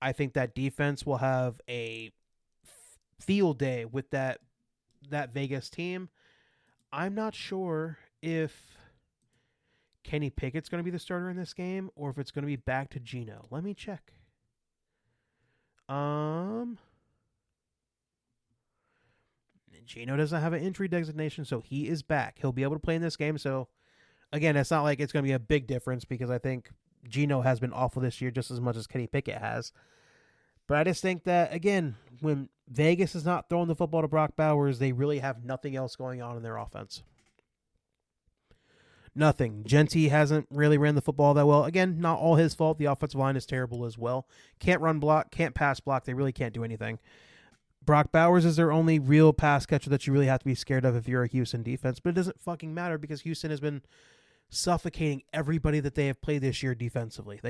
I think that defense will have a field day with that Vegas team. I'm not sure if Kenny Pickett's going to be the starter in this game or if it's going to be back to Geno. Let me check. Geno doesn't have an injury designation, so he is back. He'll be able to play in this game. So, again, it's not like it's going to be a big difference because I think Geno has been awful this year just as much as Kenny Pickett has. But I just think that, again, when Vegas is not throwing the football to Brock Bowers, they really have nothing else going on in their offense. Nothing. Genty hasn't really ran the football that well. Again, not all his fault. The offensive line is terrible as well. Can't run block, can't pass block. They really can't do anything. Brock Bowers is their only real pass catcher that you really have to be scared of if you're a Houston defense. But it doesn't fucking matter because Houston has been suffocating everybody that they have played this year defensively.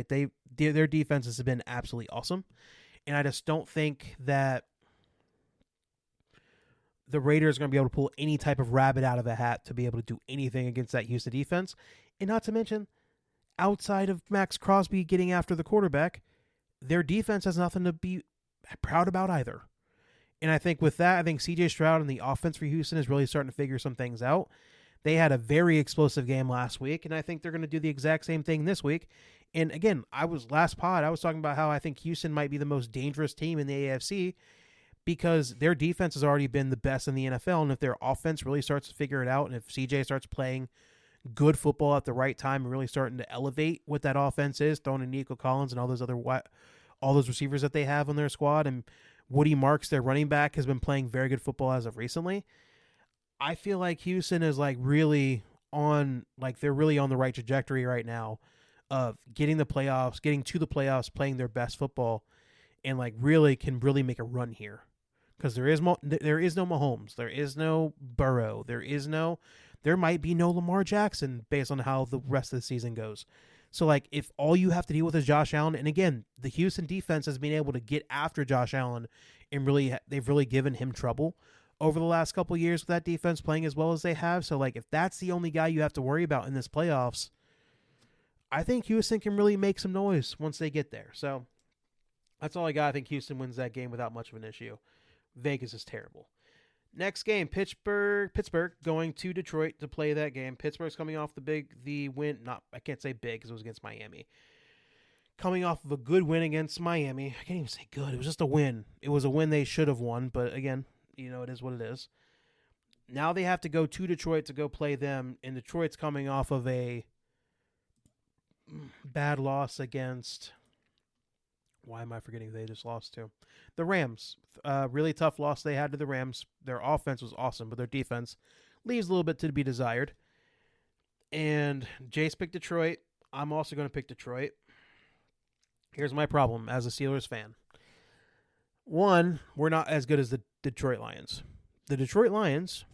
Their defenses have been absolutely awesome. And I just don't think that the Raiders are going to be able to pull any type of rabbit out of a hat to be able to do anything against that Houston defense. And not to mention, outside of Max Crosby getting after the quarterback, their defense has nothing to be proud about either. And I think with that, I think C.J. Stroud and the offense for Houston is really starting to figure some things out. They had a very explosive game last week, and I think they're going to do the exact same thing this week. And again, I was talking about how I think Houston might be the most dangerous team in the AFC because their defense has already been the best in the NFL, and if their offense really starts to figure it out, and if CJ starts playing good football at the right time and really starting to elevate what that offense is, throwing in Nico Collins and all those receivers that they have on their squad, and Woody Marks, their running back, has been playing very good football as of recently. I feel like Houston is really they're really on the right trajectory right now of getting to the playoffs, playing their best football, and really can make a run here. Because there is no Mahomes, there is no Burrow, there might be no Lamar Jackson based on how the rest of the season goes. So if all you have to deal with is Josh Allen, and again, the Houston defense has been able to get after Josh Allen, and they've really given him trouble over the last couple of years with that defense playing as well as they have. So if that's the only guy you have to worry about in this playoffs, I think Houston can really make some noise once they get there. So that's all I got. I think Houston wins that game without much of an issue. Vegas is terrible. Next game, Pittsburgh going to Detroit to play that game. Pittsburgh's coming off the win. I can't say big because it was against Miami. Coming off of a good win against Miami. I can't even say good. It was just a win. It was a win they should have won, but again, it is what it is. Now they have to go to Detroit to go play them, and Detroit's coming off of a bad loss against... Why am I forgetting who they just lost to? The Rams. Really tough loss they had to the Rams. Their offense was awesome, but their defense leaves a little bit to be desired. And Jace picked Detroit. I'm also going to pick Detroit. Here's my problem as a Steelers fan. One, we're not as good as the Detroit Lions. The Detroit Lions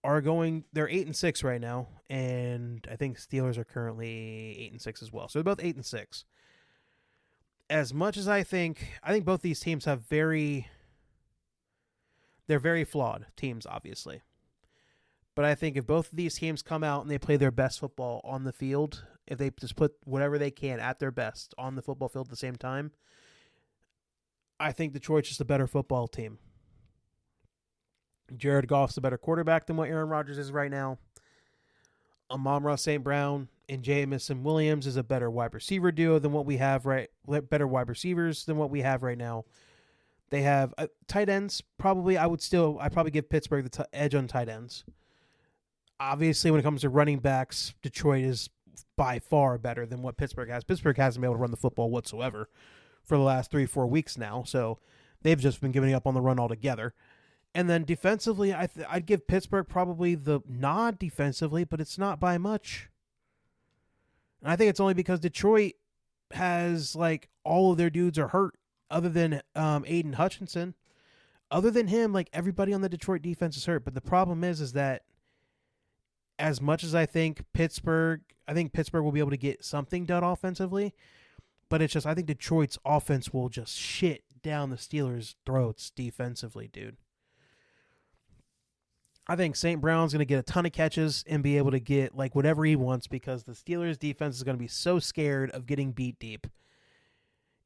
they're 8-6 right now, and I think Steelers are currently 8-6 as well. So they're both 8-6. As much as I think both these teams they're very flawed teams, obviously. But I think if both of these teams come out and they play their best football on the field, if they just put whatever they can at their best on the football field at the same time, I think Detroit's just a better football team. Jared Goff's a better quarterback than what Aaron Rodgers is right now. Amon-Ra St. Brown and Jamison Williams is a better wide receiver duo than what we have better wide receivers than what we have right now. They have tight ends. Probably, I'd probably give Pittsburgh the edge on tight ends. Obviously, when it comes to running backs, Detroit is by far better than what Pittsburgh has. Pittsburgh hasn't been able to run the football whatsoever for the last 3-4 weeks now, so they've just been giving up on the run altogether. And then defensively, I'd give Pittsburgh probably the nod defensively, but it's not by much. And I think it's only because Detroit has, like, all of their dudes are hurt other than Aiden Hutchinson. Other than him, like, everybody on the Detroit defense is hurt. But the problem is that as much as I think Pittsburgh will be able to get something done offensively, but it's just I think Detroit's offense will just shit down the Steelers' throats defensively, dude. I think St. Brown's going to get a ton of catches and be able to get like whatever he wants because the Steelers' defense is going to be so scared of getting beat deep.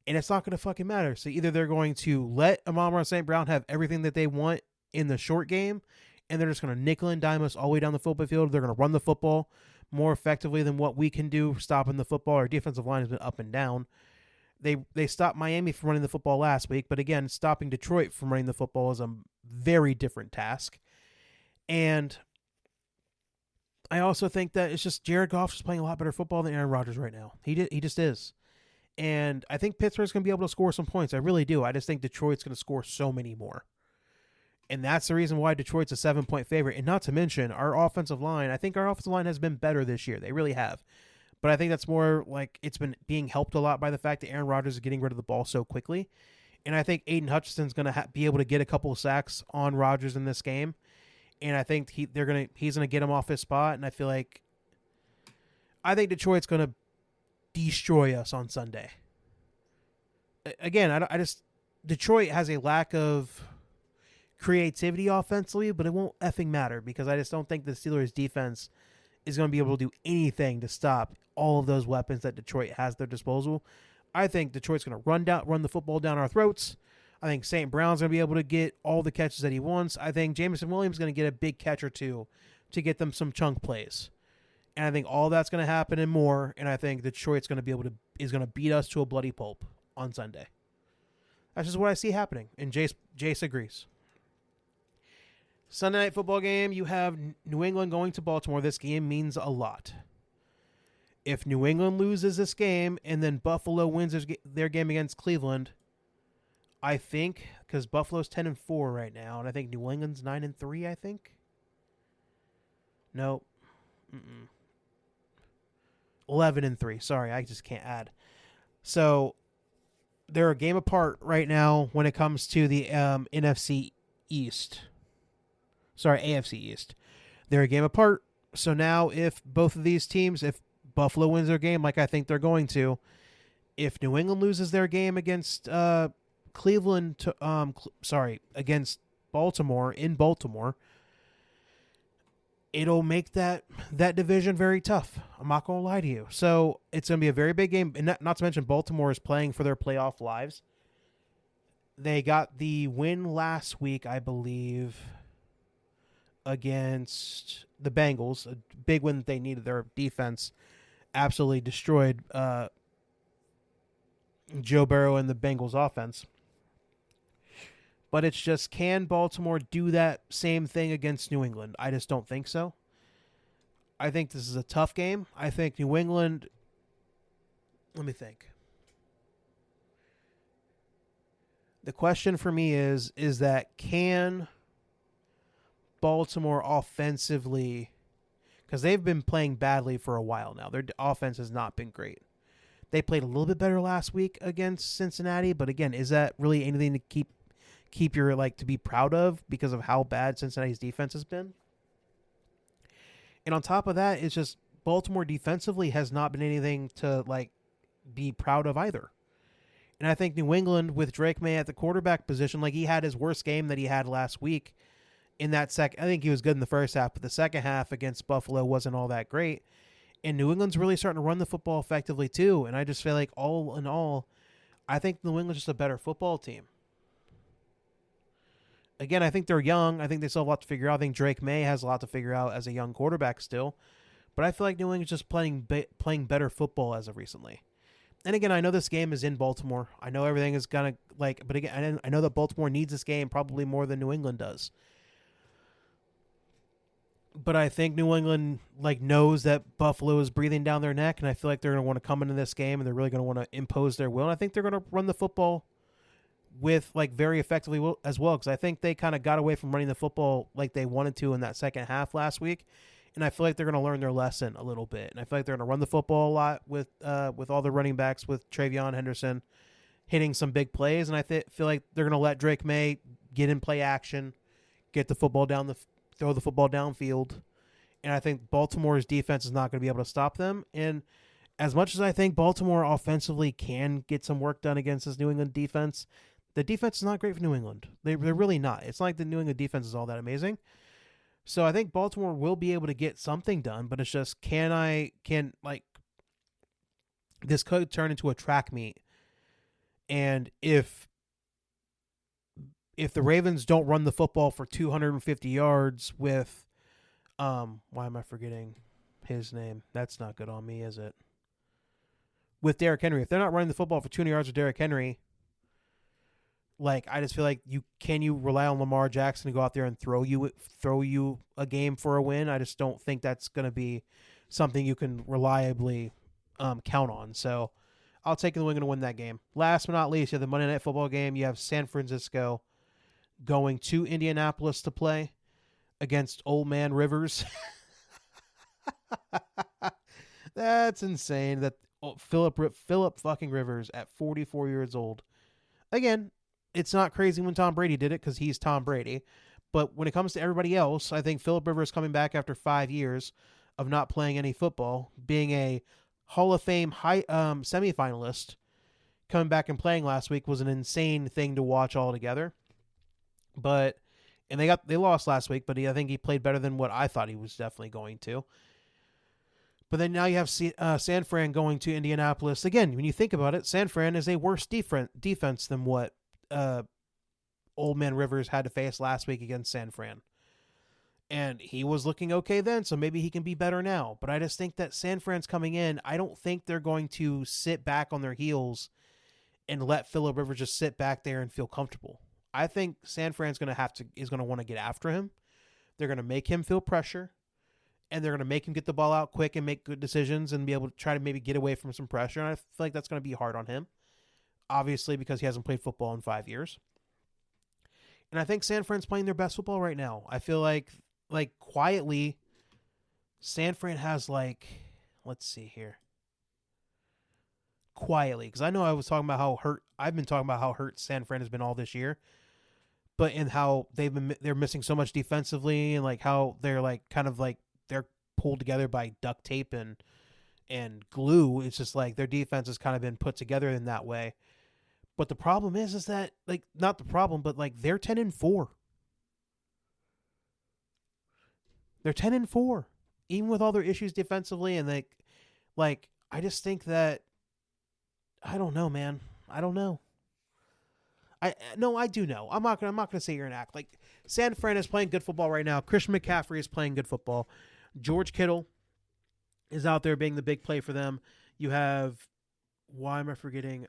And it's not going to fucking matter. So either they're going to let Amon-Ra St. Brown have everything that they want in the short game, and they're just going to nickel and dime us all the way down the football field. They're going to run the football more effectively than what we can do stopping the football. Our defensive line has been up and down. They stopped Miami from running the football last week, but again, stopping Detroit from running the football is a very different task. And I also think that it's just Jared Goff is playing a lot better football than Aaron Rodgers right now. He just is. And I think Pittsburgh's going to be able to score some points. I really do. I just think Detroit's going to score so many more. And that's the reason why Detroit's a 7-point favorite. And not to mention, our offensive line, I think our offensive line has been better this year. They really have. But I think that's more like it's been being helped a lot by the fact that Aaron Rodgers is getting rid of the ball so quickly. And I think Aiden Hutchinson's going to be able to get a couple of sacks on Rodgers in this game. And I think he's going to get him off his spot. And I think Detroit's going to destroy us on Sunday. Again, Detroit has a lack of creativity offensively, but it won't effing matter because I just don't think the Steelers defense is going to be able to do anything to stop all of those weapons that Detroit has at their disposal. I think Detroit's going to run the football down our throats. I think St. Brown's going to be able to get all the catches that he wants. I think Jamison Williams is going to get a big catch or two to get them some chunk plays. And I think all that's going to happen and more. And I think Detroit's going to is going to beat us to a bloody pulp on Sunday. That's just what I see happening. And Jace agrees. Sunday night football game, you have New England going to Baltimore. This game means a lot. If New England loses this game and then Buffalo wins their game against Cleveland, I think, because Buffalo's 10-4 right now, and I think New England's 9-3, I think. No. 11-3. Sorry, I just can't add. So they're a game apart right now when it comes to the NFC East. Sorry, AFC East. They're a game apart. So now if both of these teams, if Buffalo wins their game like I think they're going to, if New England loses their game against Cleveland, against Baltimore, in Baltimore, it'll make that division very tough. I'm not going to lie to you. So it's going to be a very big game. And not to mention Baltimore is playing for their playoff lives. They got the win last week, I believe, against the Bengals. A big win that they needed. Their defense absolutely destroyed Joe Burrow and the Bengals offense. But it's just, can Baltimore do that same thing against New England? I just don't think so. I think this is a tough game. I think New England, let me think. The question for me is that can Baltimore offensively, because they've been playing badly for a while now. Their offense has not been great. They played a little bit better last week against Cincinnati, but again, is that really anything to keep your to be proud of because of how bad Cincinnati's defense has been? And on top of that, it's just Baltimore defensively has not been anything to like be proud of either. And I think New England with Drake May at the quarterback position, like he had his worst game that he had last week in that second. I think he was good in the first half, but the second half against Buffalo wasn't all that great. And New England's really starting to run the football effectively too. And I just feel like all in all, I think New England's just a better football team. Again, I think they're young. I think they still have a lot to figure out. I think Drake May has a lot to figure out as a young quarterback still. But I feel like New England's just playing better football as of recently. And again, I know this game is in Baltimore. I know everything is gonna like, but again, I know that Baltimore needs this game probably more than New England does. But I think New England like knows that Buffalo is breathing down their neck, and I feel like they're going to want to come into this game and they're really going to want to impose their will. And I think they're going to run the football with like very effectively as well, because I think they kind of got away from running the football like they wanted to in that second half last week, and I feel like they're going to learn their lesson a little bit. And I feel like they're going to run the football a lot with all the running backs, with Travion Henderson hitting some big plays, and I feel like they're going to let Drake May get in play action, get the football down throw the football downfield, and I think Baltimore's defense is not going to be able to stop them. And as much as I think Baltimore offensively can get some work done against this New England defense, the defense is not great for New England. They're really not. It's not like the New England defense is all that amazing. So I think Baltimore will be able to get something done, but it's just this could turn into a track meet. And if the Ravens don't run the football for 250 yards with why am I forgetting his name? That's not good on me, is it? With Derrick Henry. If they're not running the football for 200 yards with Derrick Henry, like I just feel like you rely on Lamar Jackson to go out there and throw you a game for a win? I just don't think that's going to be something you can reliably count on. So I'll take the New England to win that game. Last but not least, you have the Monday Night Football game. You have San Francisco going to Indianapolis to play against Old Man Rivers. That's insane that Philip fucking Rivers at 44 years old. Again, it's not crazy when Tom Brady did it because he's Tom Brady. But when it comes to everybody else, I think Philip Rivers coming back after 5 years of not playing any football, being a Hall of Fame semifinalist, coming back and playing last week was an insane thing to watch altogether. But they lost last week, but I think he played better than what I thought he was definitely going to. But then now you have San Fran going to Indianapolis. Again, when you think about it, San Fran is a worse defense than what Old Man Rivers had to face last week against San Fran. And he was looking okay then, so maybe he can be better now. But I just think that San Fran's coming in. I don't think they're going to sit back on their heels and let Phillip Rivers just sit back there and feel comfortable. I think San Fran's going to want to get after him. They're going to make him feel pressure, and they're going to make him get the ball out quick and make good decisions and be able to try to maybe get away from some pressure. And I feel like that's going to be hard on him, obviously, because he hasn't played football in 5 years. And I think San Fran's playing their best football right now. I feel like quietly, San Fran has let's see here. Quietly, because I know I've been talking about how hurt San Fran has been all this year, but in how they're missing so much defensively, and like how they're they're pulled together by duct tape and glue. It's just like their defense has kind of been put together in that way. But the problem is that not the problem, but they're 10-4. They're 10-4, even with all their issues defensively, and I just think that I don't know, man. I don't know. I do know. I'm not gonna sit here and act like San Fran is playing good football right now. Christian McCaffrey is playing good football. George Kittle is out there being the big play for them. You have, why am I forgetting?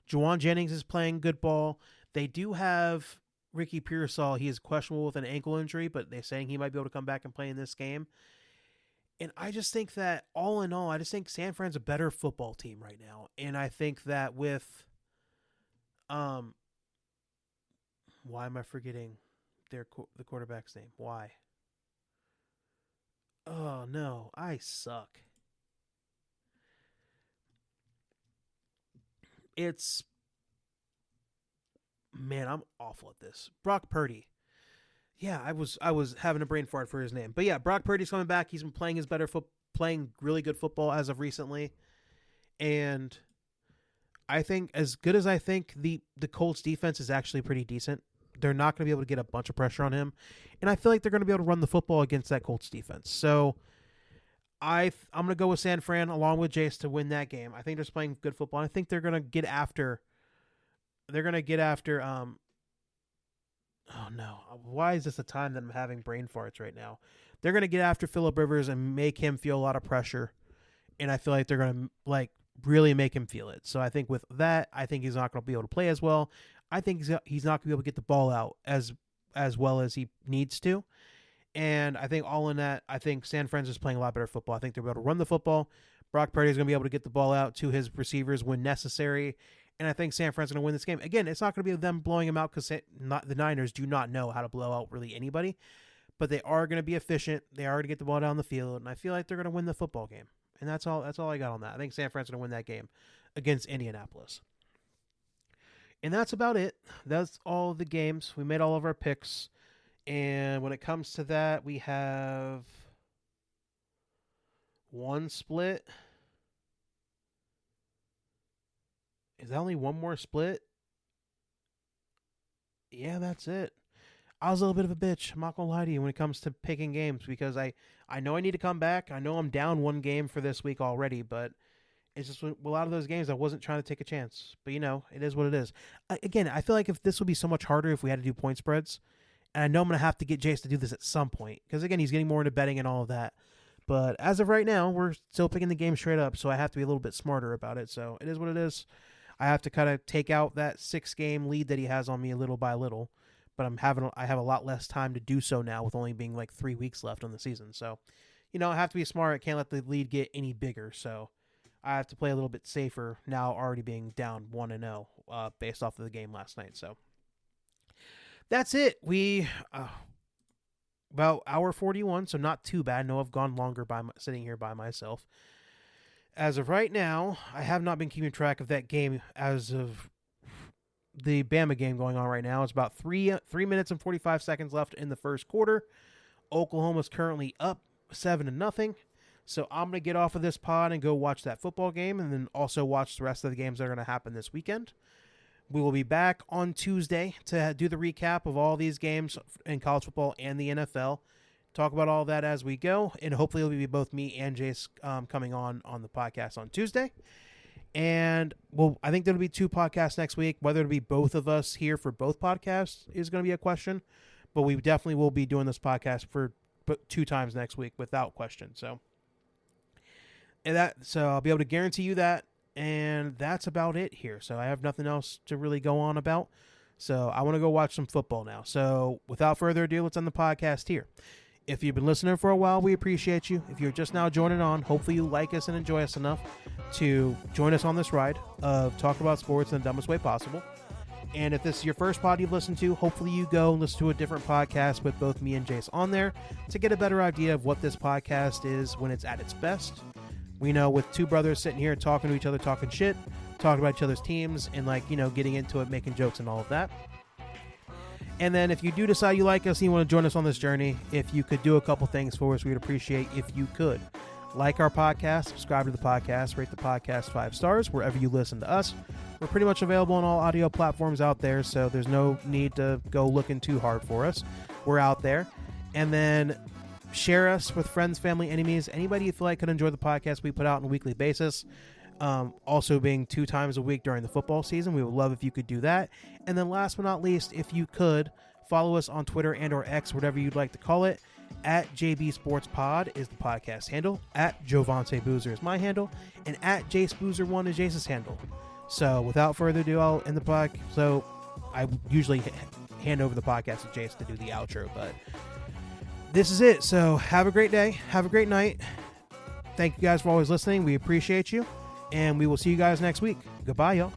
Juwan Jennings is playing good ball. They do have Ricky Pearsall. He is questionable with an ankle injury, but they're saying he might be able to come back and play in this game. And I just think that all in all, I just think San Fran's a better football team right now. And I think that with, why am I forgetting the quarterback's name? Why? Oh no, I suck. Man, I'm awful at this. Brock Purdy. Yeah, I was having a brain fart for his name. But yeah, Brock Purdy's coming back. He's been playing playing really good football as of recently. And I think as good as I think the Colts defense is actually pretty decent, they're not going to be able to get a bunch of pressure on him. And I feel like they're going to be able to run the football against that Colts defense. So I'm going to go with San Fran along with Jace to win that game. I think they're just playing good football. And I think they're going to get after oh no, why is this the time that I'm having brain farts right now? They're going to get after Phillip Rivers and make him feel a lot of pressure. And I feel like they're going to really make him feel it. So I think with that, I think he's not going to be able to play as well. I think he's not going to be able to get the ball out as well as he needs to. And I think all in that, I think San Francisco is playing a lot better football. I think they're able to run the football. Brock Purdy is going to be able to get the ball out to his receivers when necessary. And I think San Fran's going to win this game. Again, it's not going to be them blowing him out because the Niners do not know how to blow out really anybody. But they are going to be efficient. They are going to get the ball down the field. And I feel like they're going to win the football game. And that's all I got on that. I think San Fran's going to win that game against Indianapolis. And that's about it. That's all the games. We made all of our picks. And when it comes to that, we have one split. Is that only one more split? Yeah, that's it. I was a little bit of a bitch. I'm not going to lie to you when it comes to picking games because I know I need to come back. I know I'm down one game for this week already, but it's just a lot of those games I wasn't trying to take a chance. But, it is what it is. Again, I feel like if this would be so much harder if we had to do point spreads. And I know I'm going to have to get Jace to do this at some point because, again, he's getting more into betting and all of that. But as of right now, we're still picking the game straight up, so I have to be a little bit smarter about it. So it is what it is. I have to kind of take out that 6-game lead that he has on me little by little. But I have a lot less time to do so now with only being 3 weeks left on the season. So, I have to be smart. I can't let the lead get any bigger. So I have to play a little bit safer now, already being down 1-0 based off of the game last night. So that's it. We about hour 41, so not too bad. No, I've gone longer sitting here by myself. As of right now, I have not been keeping track of that game as of the Bama game going on right now. It's about 3 minutes and 45 seconds left in the first quarter. Oklahoma's currently up 7-0. So I'm going to get off of this pod and go watch that football game and then also watch the rest of the games that are going to happen this weekend. We will be back on Tuesday to do the recap of all these games in college football and the NFL. Talk about all that as we go. And hopefully it'll be both me and Jace coming on the podcast on Tuesday. And, I think there'll be 2 podcasts next week. Whether it'll be both of us here for both podcasts is going to be a question. But we definitely will be doing this podcast for 2 times next week without question. So I'll be able to guarantee you that. And that's about it here. So I have nothing else to really go on about. So I want to go watch some football now. So without further ado, let's end the podcast here. If you've been listening for a while, we appreciate you. If you're just now joining on, hopefully you like us and enjoy us enough to join us on this ride of talking about sports in the dumbest way possible. And if this is your first pod you've listened to, hopefully you go and listen to a different podcast with both me and Jace on there to get a better idea of what this podcast is when it's at its best. We know with 2 brothers sitting here talking to each other, talking shit, talking about each other's teams, and getting into it, making jokes and all of that. And then if you do decide you like us and you want to join us on this journey, if you could do a couple things for us, we'd appreciate if you could like our podcast, subscribe to the podcast, rate the podcast 5 stars wherever you listen to us. We're pretty much available on all audio platforms out there, so there's no need to go looking too hard for us. We're out there. And then share us with friends, family, enemies, anybody you feel like could enjoy the podcast we put out on a weekly basis. Also being 2 times a week during the football season. We would love if you could do that. And then last but not least, if you could follow us on Twitter and or X, whatever you'd like to call it. At JB Sports Pod is the podcast handle. At Jovante Boozer is my handle. And at Jace Boozer1 is Jace's handle. So without further ado, I'll end the podcast. So I usually hand over the podcast to Jace to do the outro, but this is it. So have a great day. Have a great night. Thank you guys for always listening. We appreciate you. And we will see you guys next week. Goodbye, y'all.